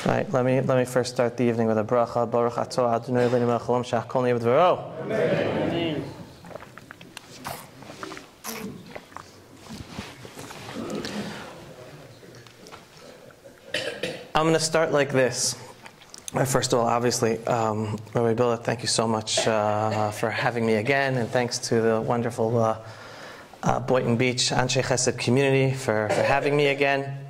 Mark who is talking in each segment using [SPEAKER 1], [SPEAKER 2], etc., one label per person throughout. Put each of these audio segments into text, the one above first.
[SPEAKER 1] All right, let me first start the evening with a bracha. Baruch atah Adonai Eloheinu melech haolam she'hakol nהיה b'dvaro. Amen. I'm going to start like this. First of all, obviously, Rabbi Billah, thank you so much for having me again, and thanks to the wonderful Boynton Beach Anshe Chesed community for having me again.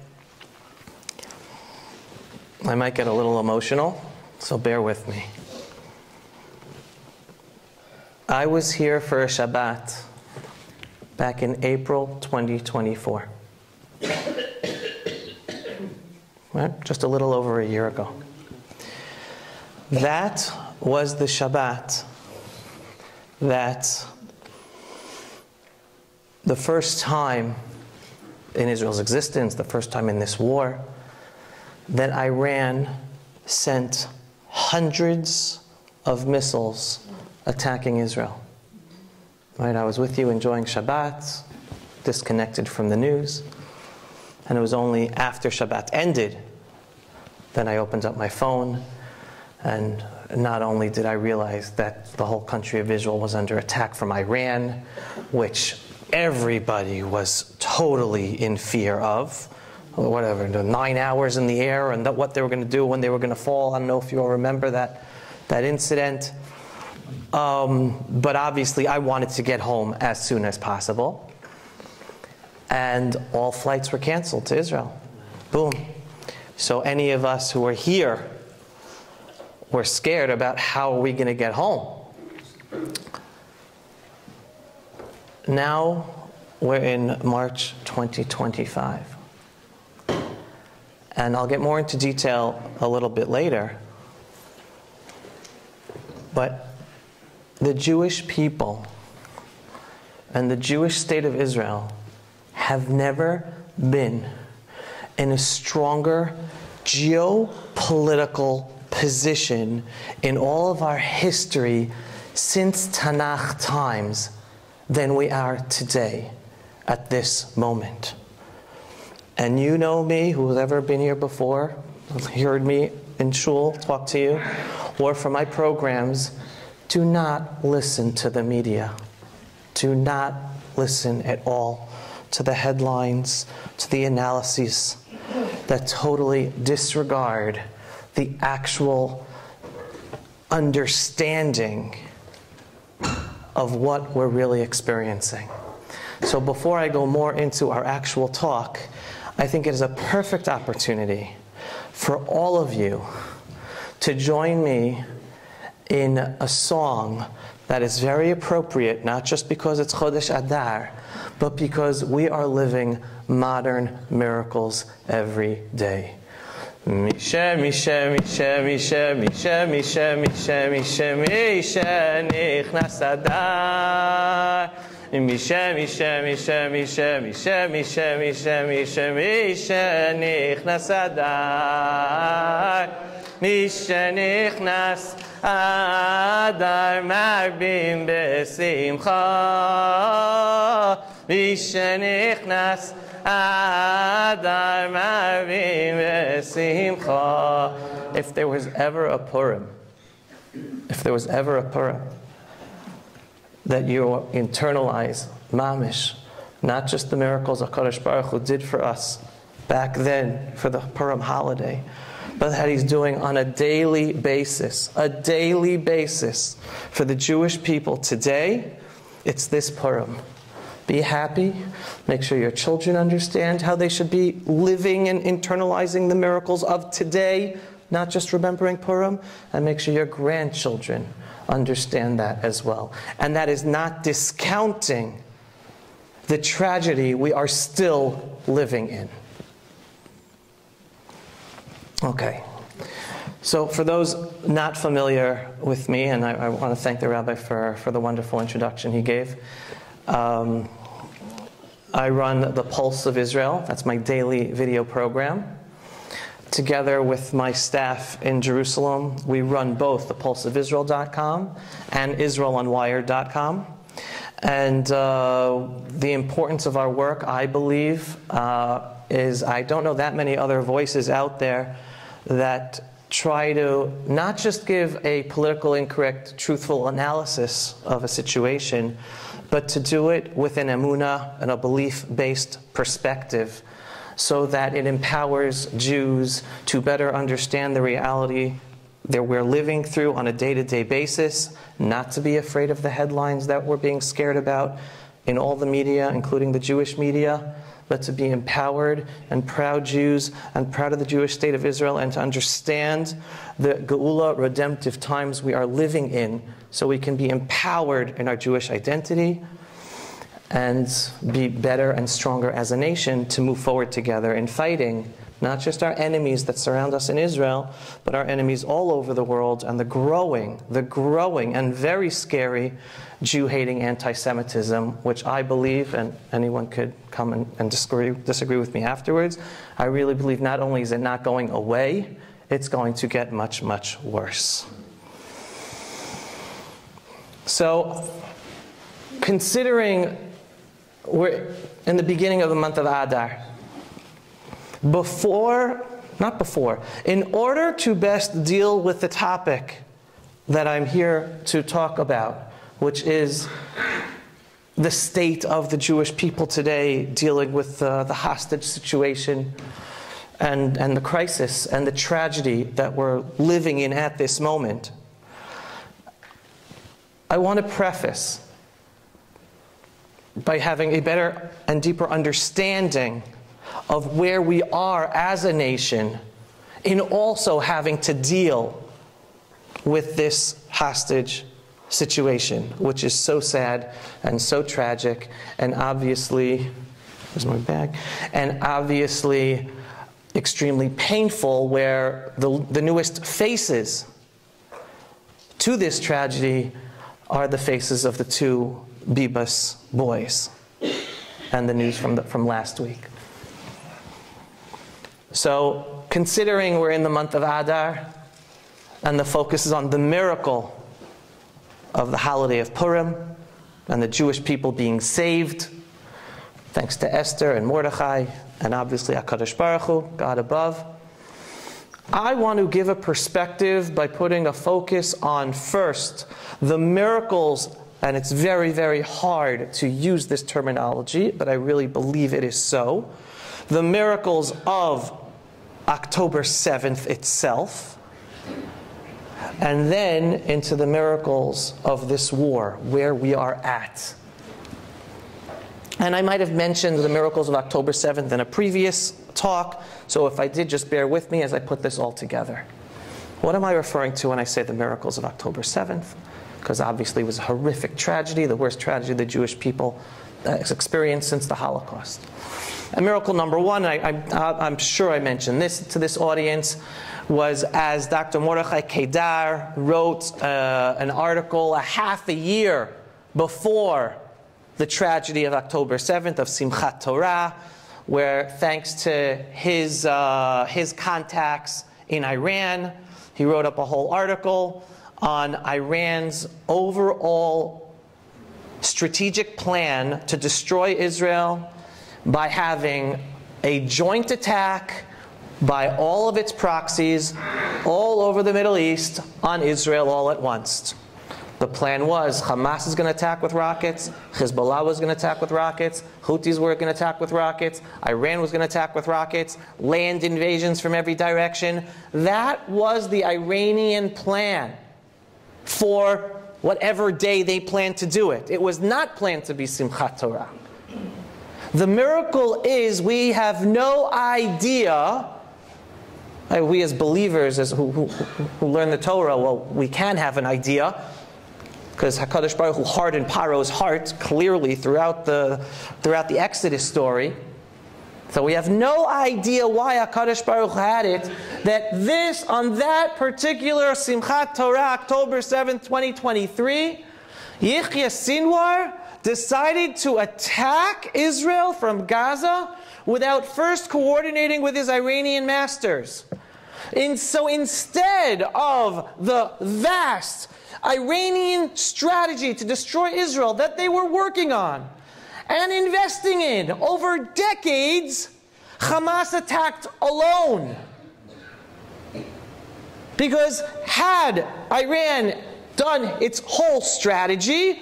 [SPEAKER 1] I might get a little emotional, so bear with me. I was here for a Shabbat back in April 2024. Right? Just a little over a year ago. That was the Shabbat that the first time in Israel's existence, the first time in this war, that Iran sent hundreds of missiles attacking Israel. Right? I was with you enjoying Shabbat, disconnected from the news, and it was only after Shabbat ended that I opened up my phone, and not only did I realize that the whole country of Israel was under attack from Iran, which everybody was totally in fear of, whatever, the 9 hours in the air and what they were going to do when they were going to fall. I don't know if you all remember that incident. But obviously I wanted to get home as soon as possible. And all flights were canceled to Israel. Boom. So any of us who were here were scared about how are we going to get home. Now we're in March 2025. And I'll get more into detail a little bit later. But the Jewish people and the Jewish state of Israel have never been in a stronger geopolitical position in all of our history since Tanakh times than we are today at this moment. And you know me, who's ever been here before, heard me in shul talk to you, or for my programs, do not listen to the media. Do not listen at all to the headlines, to the analyses that totally disregard the actual understanding of what we're really experiencing. So before I go more into our actual talk, I think it is a perfect opportunity for all of you to join me in a song that is very appropriate, not just because it's Chodesh Adar, but because we are living modern miracles every day. Misha, Misha, Misha, Misha, Misha, Misha, Misha, Misha, Misha, Nichnas Adar. Misha, Misha, Misha, Misha, Misha, Misha, Misha, Misha, Misha, Nichnas Adar. Misha, Nichnas Adar, Marbim Besimcha. Misha, Nichnas Adar, Marbim Besimcha. If there was ever a Purim, that you internalize, mamish, not just the miracles HaKadosh Baruch Hu did for us back then for the Purim holiday, but that He's doing on a daily basis for the Jewish people today, it's this Purim. Be happy. Make sure your children understand how they should be living and internalizing the miracles of today, not just remembering Purim, and make sure your grandchildren understand that as well. And that is not discounting the tragedy we are still living in. Okay. So for those not familiar with me, and I want to thank the rabbi for the wonderful introduction he gave. I run the Pulse of Israel. That's my daily video program. Together with my staff in Jerusalem, we run both the pulseofisrael.com and israelonwire.com. And the importance of our work, I believe, is I don't know that many other voices out there that try to not just give a political incorrect, truthful analysis of a situation, but to do it with an emunah and a belief-based perspective, so that it empowers Jews to better understand the reality that we're living through on a day-to-day basis, not to be afraid of the headlines that we're being scared about in all the media, including the Jewish media, but to be empowered and proud Jews and proud of the Jewish state of Israel, and to understand the Geula, redemptive times we are living in, so we can be empowered in our Jewish identity and be better and stronger as a nation to move forward together in fighting not just our enemies that surround us in Israel, but our enemies all over the world, and the growing and very scary Jew-hating anti-Semitism, which I believe, and anyone could come and disagree with me afterwards, I really believe not only is it not going away, it's going to get much, much worse. So, considering we're in the beginning of the month of Adar, in order to best deal with the topic that I'm here to talk about, which is the state of the Jewish people today, dealing with the hostage situation and the crisis and the tragedy that we're living in at this moment, I want to preface by having a better and deeper understanding of where we are as a nation in also having to deal with this hostage situation, which is so sad and so tragic, and obviously, where's my bag? And obviously extremely painful, where the newest faces to this tragedy are the faces of the two Bibas boys and the news from last week. So, considering we're in the month of Adar, and the focus is on the miracle of the holiday of Purim, and the Jewish people being saved, thanks to Esther and Mordechai, and obviously HaKadosh Baruch Hu, God above, I want to give a perspective by putting a focus on, first, the miracles, and it's very, very hard to use this terminology, but I really believe it is so, the miracles of October 7th itself, and then into the miracles of this war, where we are at. And I might have mentioned the miracles of October 7th in a previous talk, so if I did, just bear with me as I put this all together. What am I referring to when I say the miracles of October 7th? Because obviously it was a horrific tragedy, the worst tragedy the Jewish people has experienced since the Holocaust. And miracle number one, I'm sure I mentioned this to this audience, was as Dr. Mordechai Adar wrote an article a half a year before the tragedy of October 7th of Simchat Torah, where thanks to his contacts in Iran, he wrote up a whole article on Iran's overall strategic plan to destroy Israel by having a joint attack by all of its proxies all over the Middle East on Israel all at once. The plan was Hamas is going to attack with rockets, Hezbollah was going to attack with rockets, Houthis were going to attack with rockets, Iran was going to attack with rockets, land invasions from every direction. That was the Iranian plan for whatever day they planned to do it. It was not planned to be Simchat Torah. The miracle is we have no idea, we as believers who learn the Torah, well, we can have an idea, because HaKadosh Baruch Hu hardened Paro's heart clearly throughout the Exodus story. So we have no idea why HaKadosh Baruch Hu had it, that this, on that particular Simchat Torah, October 7th, 2023, Yihya Sinwar decided to attack Israel from Gaza without first coordinating with his Iranian masters. And so instead of the vast Iranian strategy to destroy Israel that they were working on and investing in over decades, Hamas attacked alone. Because had Iran done its whole strategy,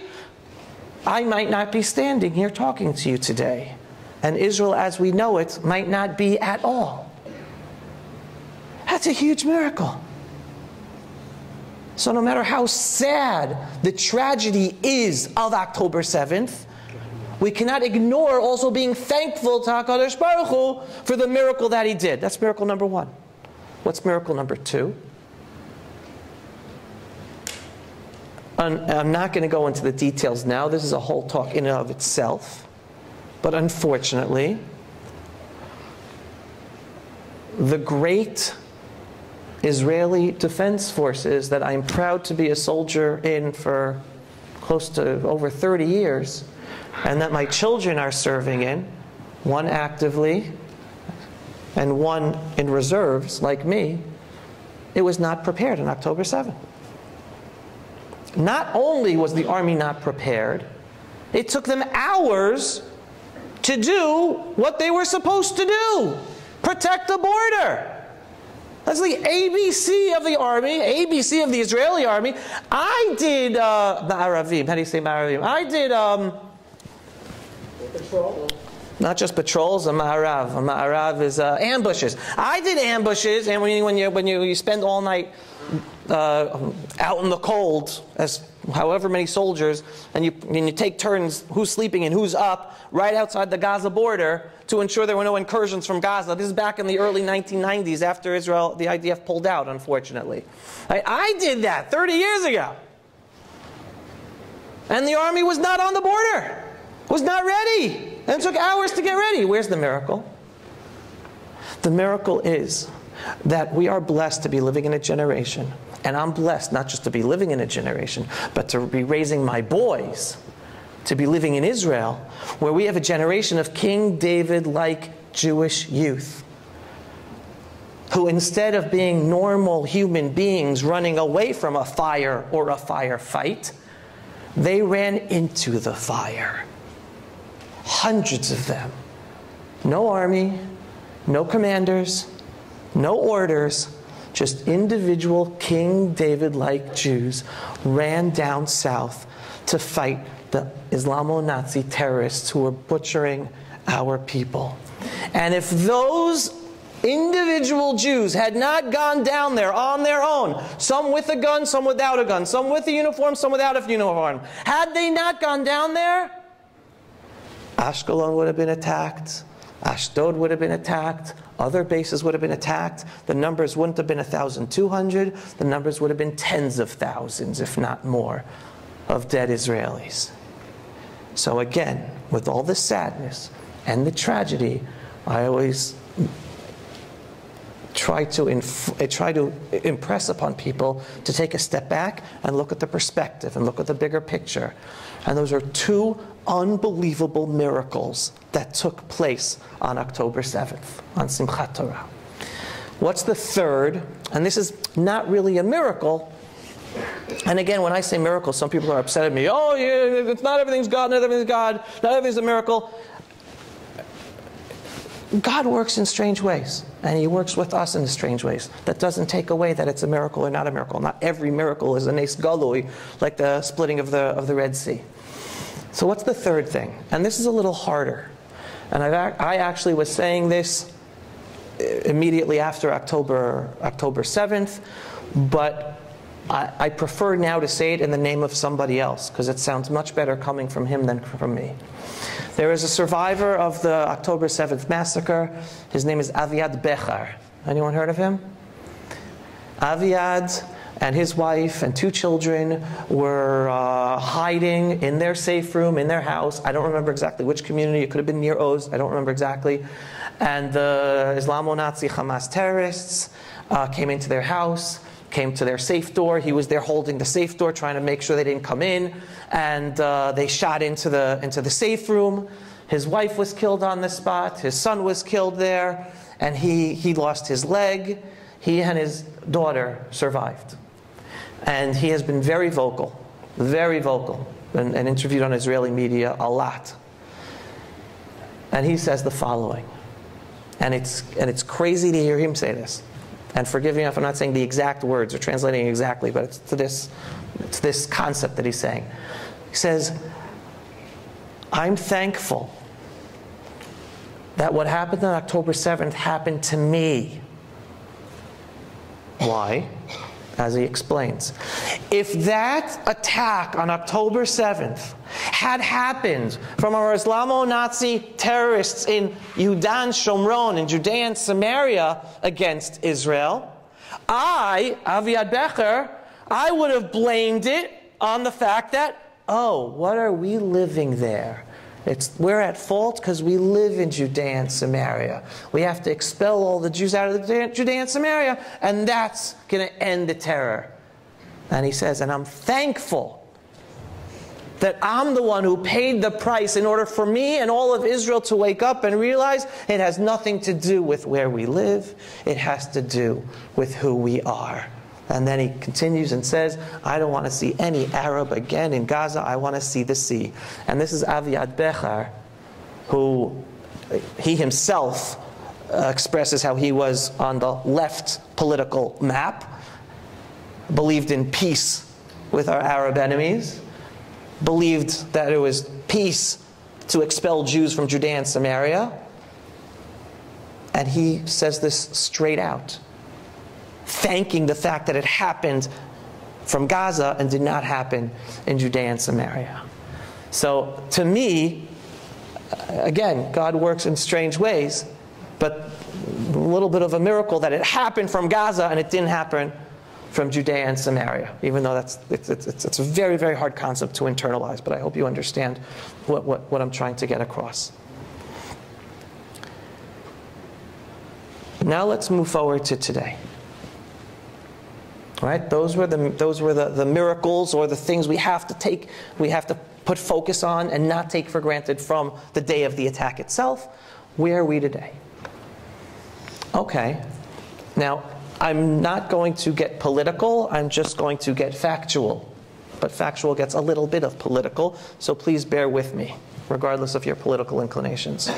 [SPEAKER 1] I might not be standing here talking to you today. And Israel as we know it might not be at all. That's a huge miracle. So no matter how sad the tragedy is of October 7th, we cannot ignore also being thankful to HaKadosh Baruch Hu for the miracle that He did. That's miracle number one. What's miracle number two? I'm not going to go into the details now. This is a whole talk in and of itself. But unfortunately, the great Israeli Defense Forces that I'm proud to be a soldier in for close to over 30 years, and that my children are serving in, one actively and one in reserves like me, it was not prepared on October 7th. Not only was the army not prepared, it took them hours to do what they were supposed to do. Protect the border. That's the ABC of the army, ABC of the Israeli army. I did Ma'aravim. How do you say Ma'aravim? I did
[SPEAKER 2] patrol.
[SPEAKER 1] Not just patrols, a Ma'arav. A Ma'arav is ambushes. I did ambushes, and when you spend all night out in the cold, as however many soldiers, and you take turns who's sleeping and who's up, right outside the Gaza border to ensure there were no incursions from Gaza. This is back in the early 1990s after Israel, the IDF pulled out, unfortunately. I did that 30 years ago. And the army was not on the border. Was not ready. And it took hours to get ready. Where's the miracle? The miracle is that we are blessed to be living in a generation. And I'm blessed not just to be living in a generation, but to be raising my boys to be living in Israel, where we have a generation of King David-like Jewish youth who, instead of being normal human beings running away from a fire or a firefight, they ran into the fire. Hundreds of them. No army, no commanders, no orders, just individual King David-like Jews ran down south to fight the Islamo-Nazi terrorists who were butchering our people. And if those individual Jews had not gone down there on their own, some with a gun, some without a gun, some with a uniform, some without a uniform, had they not gone down there, Ashkelon would have been attacked, Ashdod would have been attacked, other bases would have been attacked. The numbers wouldn't have been 1,200. The numbers would have been tens of thousands, if not more, of dead Israelis. So again, with all the sadness and the tragedy, I always try to impress upon people to take a step back and look at the perspective and look at the bigger picture. And those are two unbelievable miracles that took place on October 7th, on Simchat Torah. What's the third? And this is not really a miracle. And again, when I say miracle, some people are upset at me. Oh, yeah, it's not everything's God, not everything's God, not everything's a miracle. God works in strange ways, and He works with us in strange ways. That doesn't take away that it's a miracle or not a miracle. Not every miracle is a nes galui, like the splitting of the Red Sea. So what's the third thing? And this is a little harder. And I actually was saying this immediately after October 7th, but I prefer now to say it in the name of somebody else, because it sounds much better coming from him than from me. There is a survivor of the October 7th massacre. His name is Aviad Bechar. Anyone heard of him? Aviad and his wife and 2 children were hiding in their safe room in their house. I don't remember exactly which community. It could have been near Oz. I don't remember exactly. And the Islamo-Nazi Hamas terrorists came into their house, came to their safe door. He was there holding the safe door, trying to make sure they didn't come in. And they shot into the safe room. His wife was killed on the spot. His son was killed there. And he lost his leg. He and his daughter survived. And he has been very vocal, and interviewed on Israeli media a lot. And he says the following. And it's crazy to hear him say this. And forgive me if I'm not saying the exact words or translating exactly, but it's this concept that he's saying. He says, I'm thankful that what happened on October 7th happened to me. Why? As he explains. If that attack on October 7th had happened from our Islamo-Nazi terrorists in Yehudan, Shomron, in Judea and Samaria against Israel, Aviad Becher, I would have blamed it on the fact that, oh, what are we living there? We're at fault because we live in Judea and Samaria. We have to expel all the Jews out of Judea and Samaria, and that's going to end the terror. And he says, and I'm thankful that I'm the one who paid the price in order for me and all of Israel to wake up and realize it has nothing to do with where we live. It has to do with who we are. And then he continues and says, I don't want to see any Arab again in Gaza. I want to see the sea. And this is Aviad Becher, who he himself expresses how he was on the left political map, believed in peace with our Arab enemies, believed that it was peace to expel Jews from Judea and Samaria. And he says this straight out, thanking the fact that it happened from Gaza and did not happen in Judea and Samaria. So to me, again, God works in strange ways, but a little bit of a miracle that it happened from Gaza and it didn't happen from Judea and Samaria, even though it's a very, very hard concept to internalize, but I hope you understand what I'm trying to get across. Now let's move forward to today. Right? Those were the miracles or the things we have to put focus on and not take for granted from the day of the attack itself. Where are we today? Okay. Now, I'm not going to get political, I'm just going to get factual. But factual gets a little bit of political, so please bear with me, regardless of your political inclinations.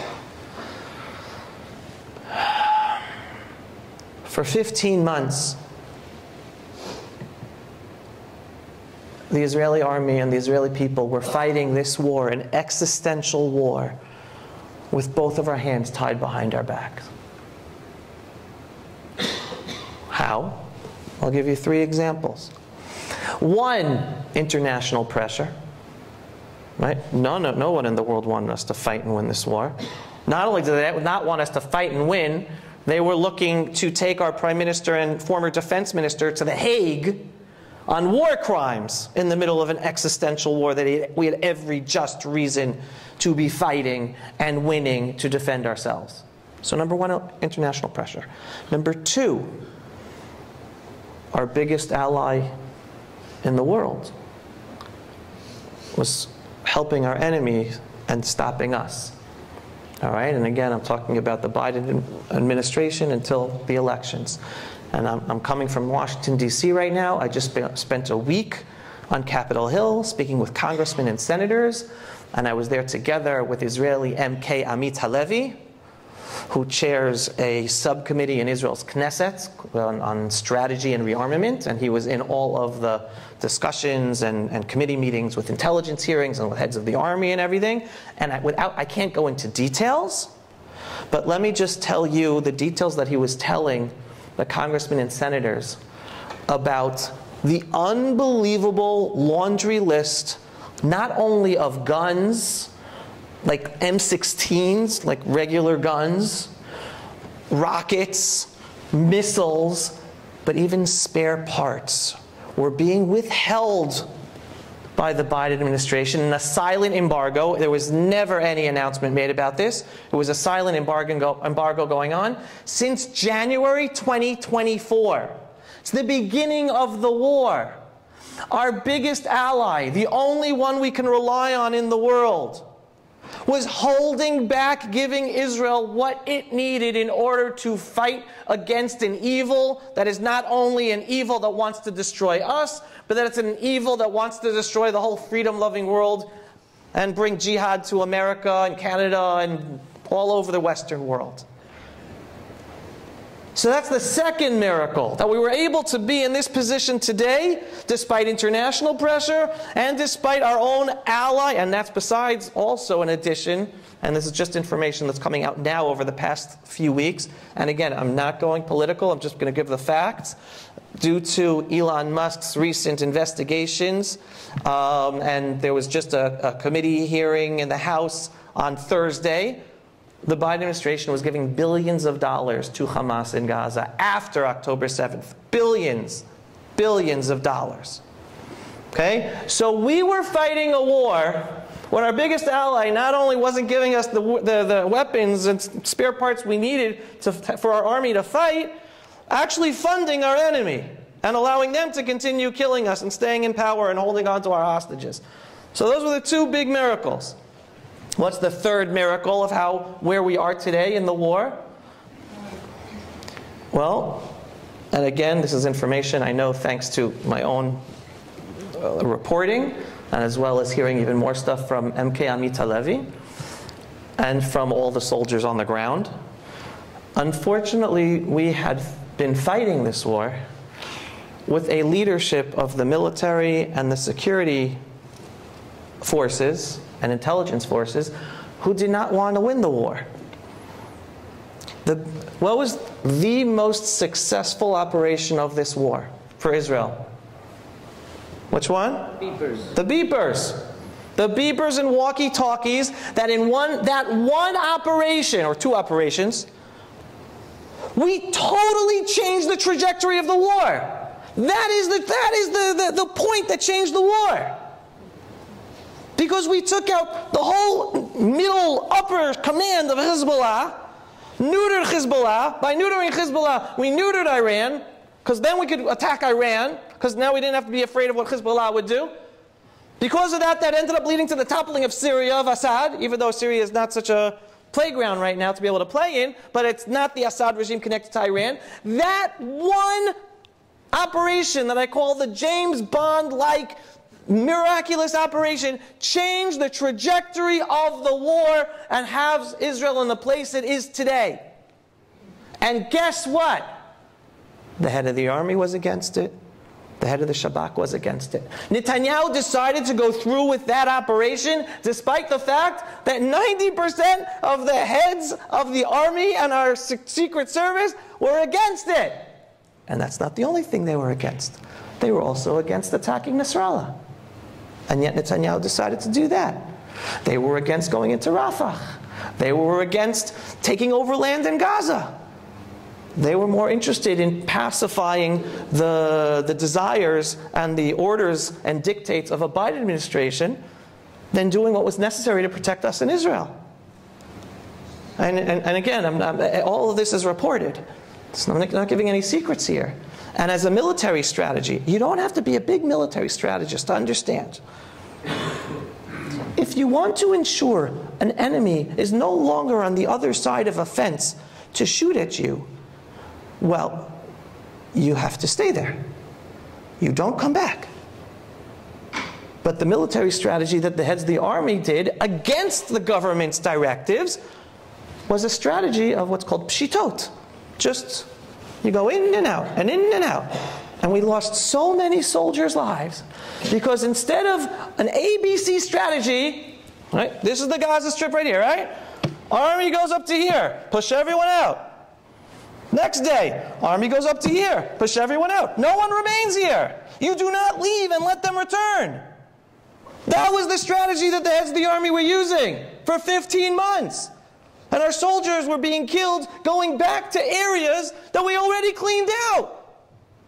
[SPEAKER 1] For 15 months, the Israeli army and the Israeli people were fighting this war, an existential war, with both of our hands tied behind our backs. How? I'll give you 3 examples. 1, international pressure. Right? No one in the world wanted us to fight and win this war. Not only did they not want us to fight and win, they were looking to take our Prime Minister and former Defense Minister to The Hague on war crimes in the middle of an existential war that we had every just reason to be fighting and winning to defend ourselves. So number 1, international pressure. Number 2, our biggest ally in the world was helping our enemy and stopping us. All right, and again, I'm talking about the Biden administration until the elections. And I'm coming from Washington, D.C. right now. I just spent a week on Capitol Hill speaking with congressmen and senators. And I was there together with Israeli MK Amit Halevi, who chairs a subcommittee in Israel's Knesset on strategy and rearmament. And he was in all of the discussions and committee meetings with intelligence hearings and with heads of the army and everything. And I can't go into details, but let me just tell you the details that he was telling the congressmen and senators about the unbelievable laundry list, not only of guns, like M16s, like regular guns, rockets, missiles, but even spare parts were being withheld by the Biden administration in a silent embargo. There was never any announcement made about this. It was a silent embargo going on since January 2024. It's the beginning of the war. Our biggest ally, the only one we can rely on in the world, was holding back giving Israel what it needed in order to fight against an evil that is not only an evil that wants to destroy us, but that it's an evil that wants to destroy the whole freedom-loving world and bring jihad to America and Canada and all over the Western world. So that's the second miracle, that we were able to be in this position today, despite international pressure, and despite our own ally, and that's besides also in addition, and this is just information that's coming out now over the past few weeks, and again, I'm not going political, I'm just going to give the facts. Due to Elon Musk's recent investigations, and there was just a committee hearing in the House on Thursday, the Biden administration was giving billions of dollars to Hamas in Gaza after October 7th. Billions of dollars. Okay? So we were fighting a war when our biggest ally not only wasn't giving us the weapons and spare parts we needed for our army to fight, actually funding our enemy and allowing them to continue killing us and staying in power and holding on to our hostages. So those were the two big miracles. What's the third miracle of where we are today in the war? Well, and again, this is information I know thanks to my own reporting, and as well as hearing even more stuff from MK Amit Halevi and from all the soldiers on the ground. Unfortunately, we had been fighting this war with a leadership of the military and the security forces and intelligence forces who did not want to win the war. What was the most successful operation of this war for Israel? Which one?
[SPEAKER 2] Beepers.
[SPEAKER 1] The beepers. The beepers and walkie-talkies that in one operation, or two operations, we totally changed the trajectory of the war. That is the point that changed the war. Because we took out the whole middle upper command of Hezbollah, neutered Hezbollah. By neutering Hezbollah, we neutered Iran, because then we could attack Iran, because now we didn't have to be afraid of what Hezbollah would do. Because of that, that ended up leading to the toppling of Syria, of Assad, even though Syria is not such a playground right now to be able to play in, but it's not the Assad regime connected to Iran. That one operation that I call the James Bond-like miraculous operation changed the trajectory of the war and has Israel in the place it is today. And guess what? The head of the army was against it. The head of the Shabak was against it. Netanyahu decided to go through with that operation despite the fact that 90% of the heads of the army and our secret service were against it. And that's not the only thing they were against. They were also against attacking Nasrallah. And yet Netanyahu decided to do that. They were against going into Rafah. They were against taking over land in Gaza. They were more interested in pacifying the desires and the orders and dictates of a Biden administration than doing what was necessary to protect us in Israel. And again, all of this is reported. So I'm not giving any secrets here. And as a military strategy, you don't have to be a big military strategist to understand. If you want to ensure an enemy is no longer on the other side of a fence to shoot at you, well, you have to stay there. You don't come back. But the military strategy that the heads of the army did against the government's directives was a strategy of what's called pshitot. Just, you go in and out, and in and out. And we lost so many soldiers' lives because instead of an ABC strategy, right? This is the Gaza Strip right here, right? Army goes up to here, push everyone out. Next day, army goes up to here, push everyone out. No one remains here. You do not leave and let them return. That was the strategy that the heads of the army were using for 15 months. And our soldiers were being killed going back to areas that we already cleaned out.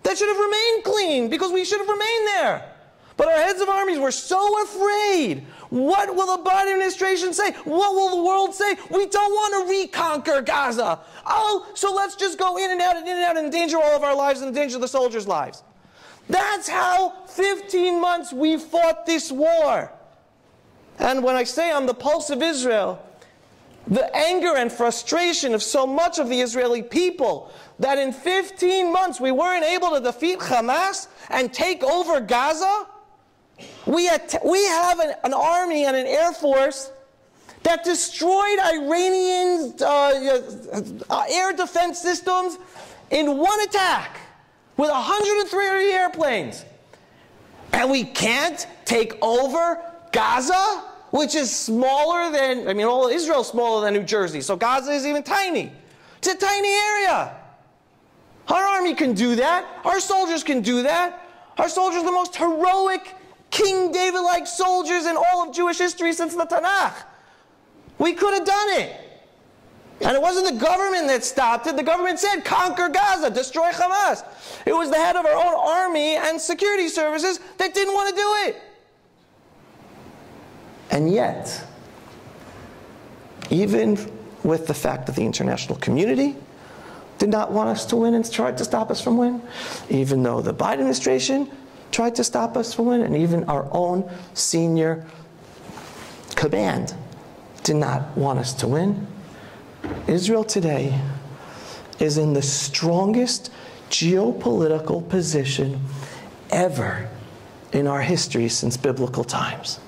[SPEAKER 1] That should have remained clean because we should have remained there. But our heads of armies were so afraid. What will the Biden administration say? What will the world say? We don't want to reconquer Gaza. Oh, so let's just go in and out and endanger all of our lives and endanger the soldiers' lives. That's how 15 months we fought this war. And when I say on the pulse of Israel, the anger and frustration of so much of the Israeli people that in 15 months we weren't able to defeat Hamas and take over Gaza. We have an army and an air force that destroyed Iranian air defense systems in one attack with 130 airplanes. And we can't take over Gaza, which is smaller than, all Israel's smaller than New Jersey, so Gaza is even tiny. It's a tiny area. Our army can do that. Our soldiers can do that. Our soldiers are the most heroic, King David-like soldiers in all of Jewish history since the Tanakh. We could have done it. And it wasn't the government that stopped it. The government said, conquer Gaza, destroy Hamas. It was the head of our own army and security services that didn't want to do it. And yet, even with the fact that the international community did not want us to win and tried to stop us from winning, even though the Biden administration tried to stop us from winning, and even our own senior command did not want us to win, Israel today is in the strongest geopolitical position ever in our history since biblical times.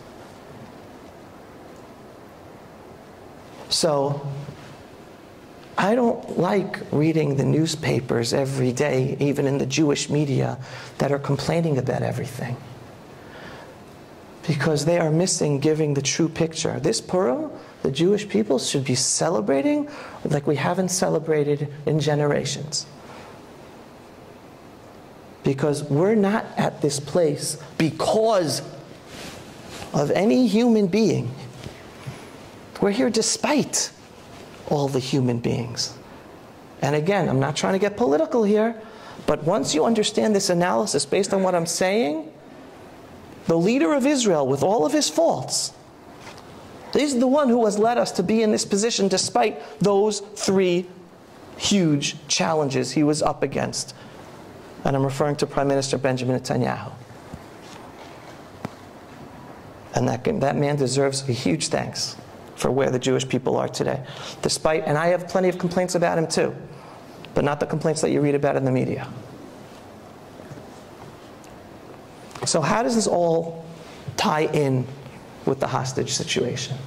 [SPEAKER 1] So, I don't like reading the newspapers every day, even in the Jewish media, that are complaining about everything. Because they are missing giving the true picture. This Purim, the Jewish people should be celebrating like we haven't celebrated in generations. Because we're not at this place because of any human being. We're here despite all the human beings. And again, I'm not trying to get political here, but once you understand this analysis based on what I'm saying, the leader of Israel, with all of his faults, he's the one who has led us to be in this position despite those three huge challenges he was up against. And I'm referring to Prime Minister Benjamin Netanyahu. And that man deserves a huge thanks for where the Jewish people are today. Despite, and I have plenty of complaints about him too, but not the complaints that you read about in the media. So how does this all tie in with the hostage situation?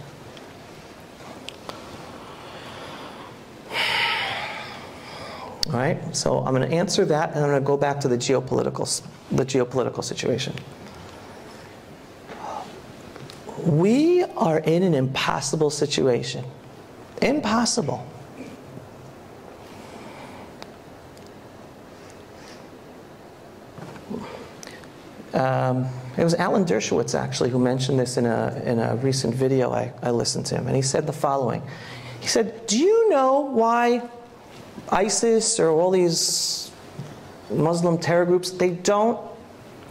[SPEAKER 1] All right, so I'm going to answer that, and I'm going to go back to the geopolitical situation. We are in an impossible situation. Impossible. It was Alan Dershowitz, actually, who mentioned this in a recent video I listened to him. And he said the following. He said, do you know why ISIS or all these Muslim terror groups, they don't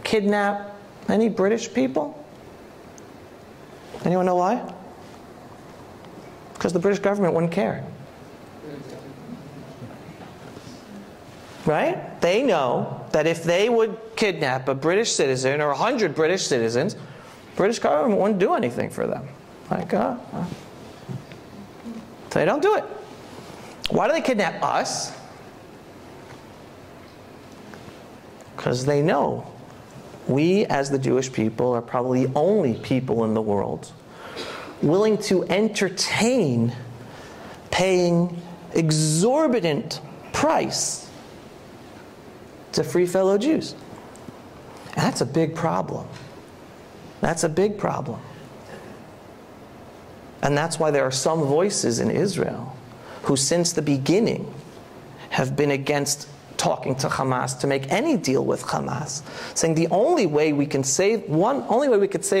[SPEAKER 1] kidnap any British people? Anyone know why? Because the British government wouldn't care. Right? They know that if they would kidnap a British citizen or 100 British citizens, British government wouldn't do anything for them. Like, so they don't do it. Why do they kidnap us? Because they know we, as the Jewish people, are probably the only people in the world willing to entertain paying exorbitant price to free fellow Jews. And that's a big problem. That's a big problem. And that's why there are some voices in Israel who since the beginning have been against talking to Hamas to make any deal with Hamas, saying the only way we can save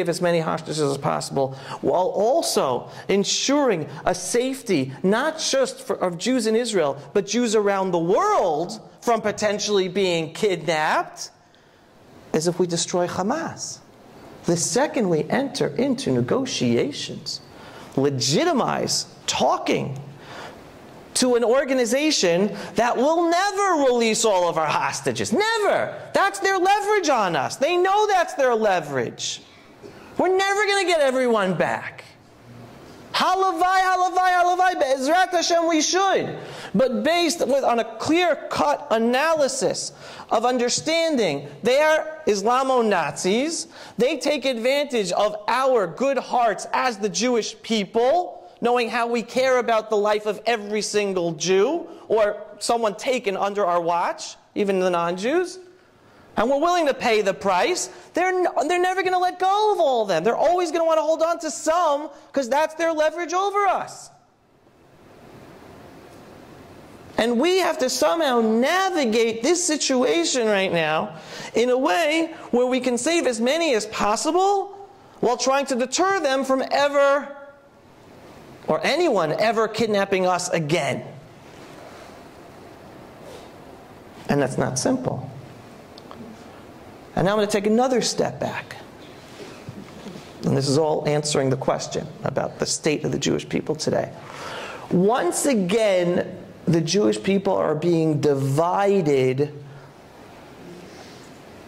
[SPEAKER 1] as many hostages as possible, while also ensuring a safety not just of Jews in Israel, but Jews around the world from potentially being kidnapped, is if we destroy Hamas. The second we enter into negotiations, legitimize talking to an organization that will never release all of our hostages. Never. That's their leverage on us. They know that's their leverage. We're never going to get everyone back. Halavai, halavai, halavai, be'ezrat Hashem we should. But based on a clear-cut analysis of understanding they are Islamo-Nazis, they take advantage of our good hearts as the Jewish people, knowing how we care about the life of every single Jew, or someone taken under our watch, even the non-Jews, and we're willing to pay the price, they're never going to let go of all of them. They're always going to want to hold on to some because that's their leverage over us. And we have to somehow navigate this situation right now in a way where we can save as many as possible while trying to deter them from ever, or anyone ever, kidnapping us again. And that's not simple. And now I'm going to take another step back. And this is all answering the question about the state of the Jewish people today. Once again, the Jewish people are being divided.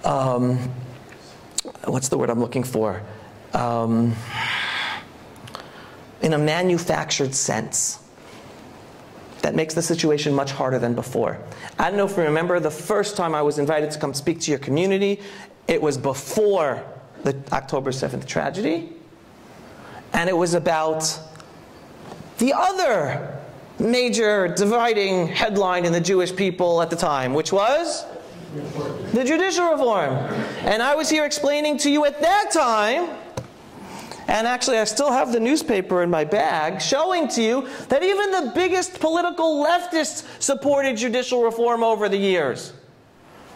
[SPEAKER 1] What's the word I'm looking for? In a manufactured sense. That makes the situation much harder than before. I don't know if you remember the first time I was invited to come speak to your community. It was before the October 7th tragedy. And it was about the other major dividing headline in the Jewish people at the time, which was the judicial reform. And I was here explaining to you at that time, and actually I still have the newspaper in my bag, showing to you that even the biggest political leftists supported judicial reform over the years.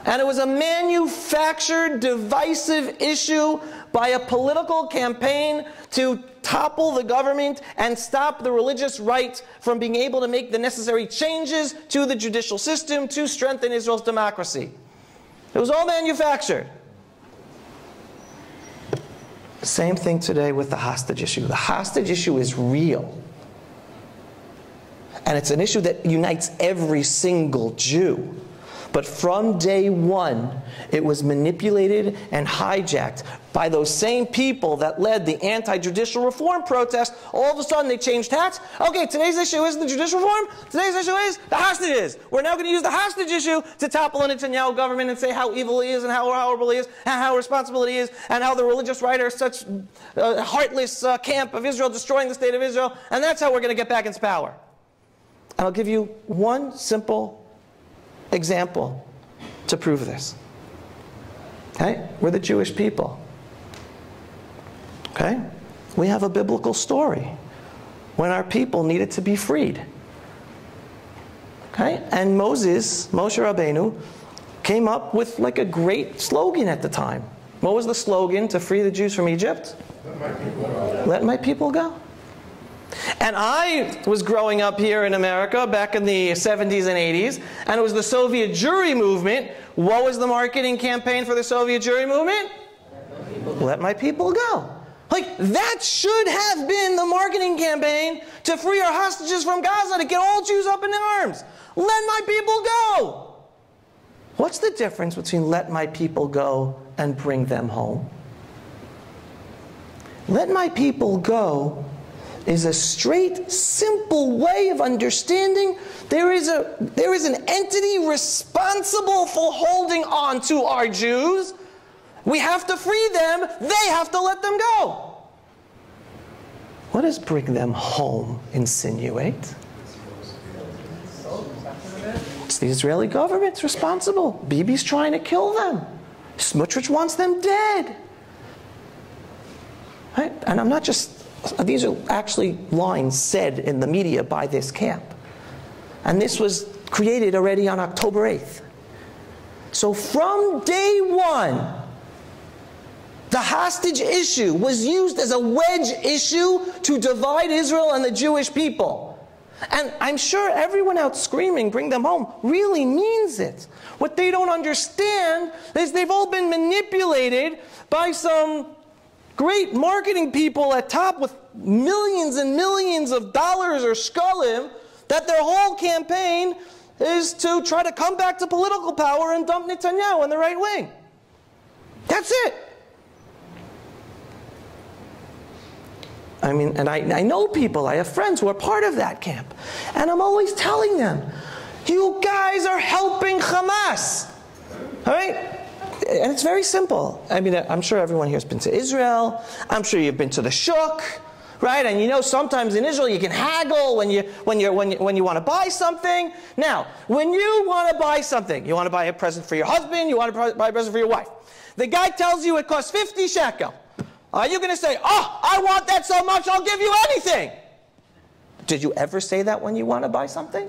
[SPEAKER 1] And it was a manufactured, divisive issue by a political campaign to topple the government and stop the religious right from being able to make the necessary changes to the judicial system to strengthen Israel's democracy. It was all manufactured. Same thing today with the hostage issue. The hostage issue is real. And it's an issue that unites every single Jew. But from day one, it was manipulated and hijacked by those same people that led the anti-judicial reform protest. All of a sudden, they changed hats. Okay, today's issue isn't the judicial reform. Today's issue is the hostages. We're now going to use the hostage issue to topple the Netanyahu government and say how evil he is and how horrible he is and how irresponsible he is and how the religious right are such heartless camp of Israel destroying the state of Israel. And that's how we're going to get back into power. And I'll give you one simple example to prove this. Okay? We're the Jewish people. Okay? We have a biblical story when our people needed to be freed. Okay? And Moshe Rabbeinu, came up with like a great slogan at the time. What was the slogan to free the Jews from Egypt? Let my people go. Let my people go. And I was growing up here in America back in the 70s and 80s, and it was the Soviet Jewry movement. What was the marketing campaign for the Soviet Jewry movement? Let my people go. Like, that should have been the marketing campaign to free our hostages from Gaza, to get all Jews up in arms. Let my people go. What's the difference between let my people go and bring them home? Let my people go is a straight, simple way of understanding there is an entity responsible for holding on to our Jews. We have to free them. They have to let them go. What does bring them home insinuate? It's the Israeli government's responsible. Bibi's trying to kill them. Smotrich wants them dead. Right? And I'm not just... These are actually lines said in the media by this camp. And this was created already on October 8th. So from day one, the hostage issue was used as a wedge issue to divide Israel and the Jewish people. And I'm sure everyone out screaming, bring them home, really means it. What they don't understand is they've all been manipulated by some great marketing people at top with millions and millions of dollars or shkalim, that their whole campaign is to try to come back to political power and dump Netanyahu on the right wing. That's it. I mean, and I know people, I have friends who are part of that camp. And I'm always telling them, you guys are helping Hamas. All right? And it's very simple. I mean, I'm sure everyone here has been to Israel. I'm sure you've been to the Shuk. right? And you know, sometimes in Israel you can haggle when you want to buy something. Now, when you want to buy something, you want to buy a present for your husband, you want to buy a present for your wife. The guy tells you it costs 50 shekel. Are you going to say, oh, I want that so much, I'll give you anything? Did you ever say that when you want to buy something?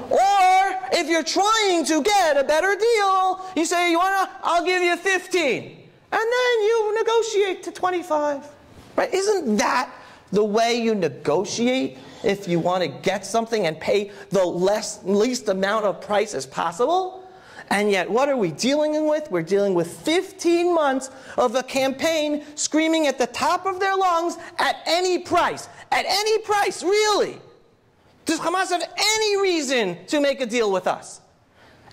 [SPEAKER 1] Or if you're trying to get a better deal, you say, I'll give you 15. And then you negotiate to 25. Right? Isn't that the way you negotiate if you want to get something and pay the least amount of price as possible? And yet, what are we dealing with? We're dealing with 15 months of a campaign screaming at the top of their lungs at any price. At any price, really. Does Hamas have any reason to make a deal with us?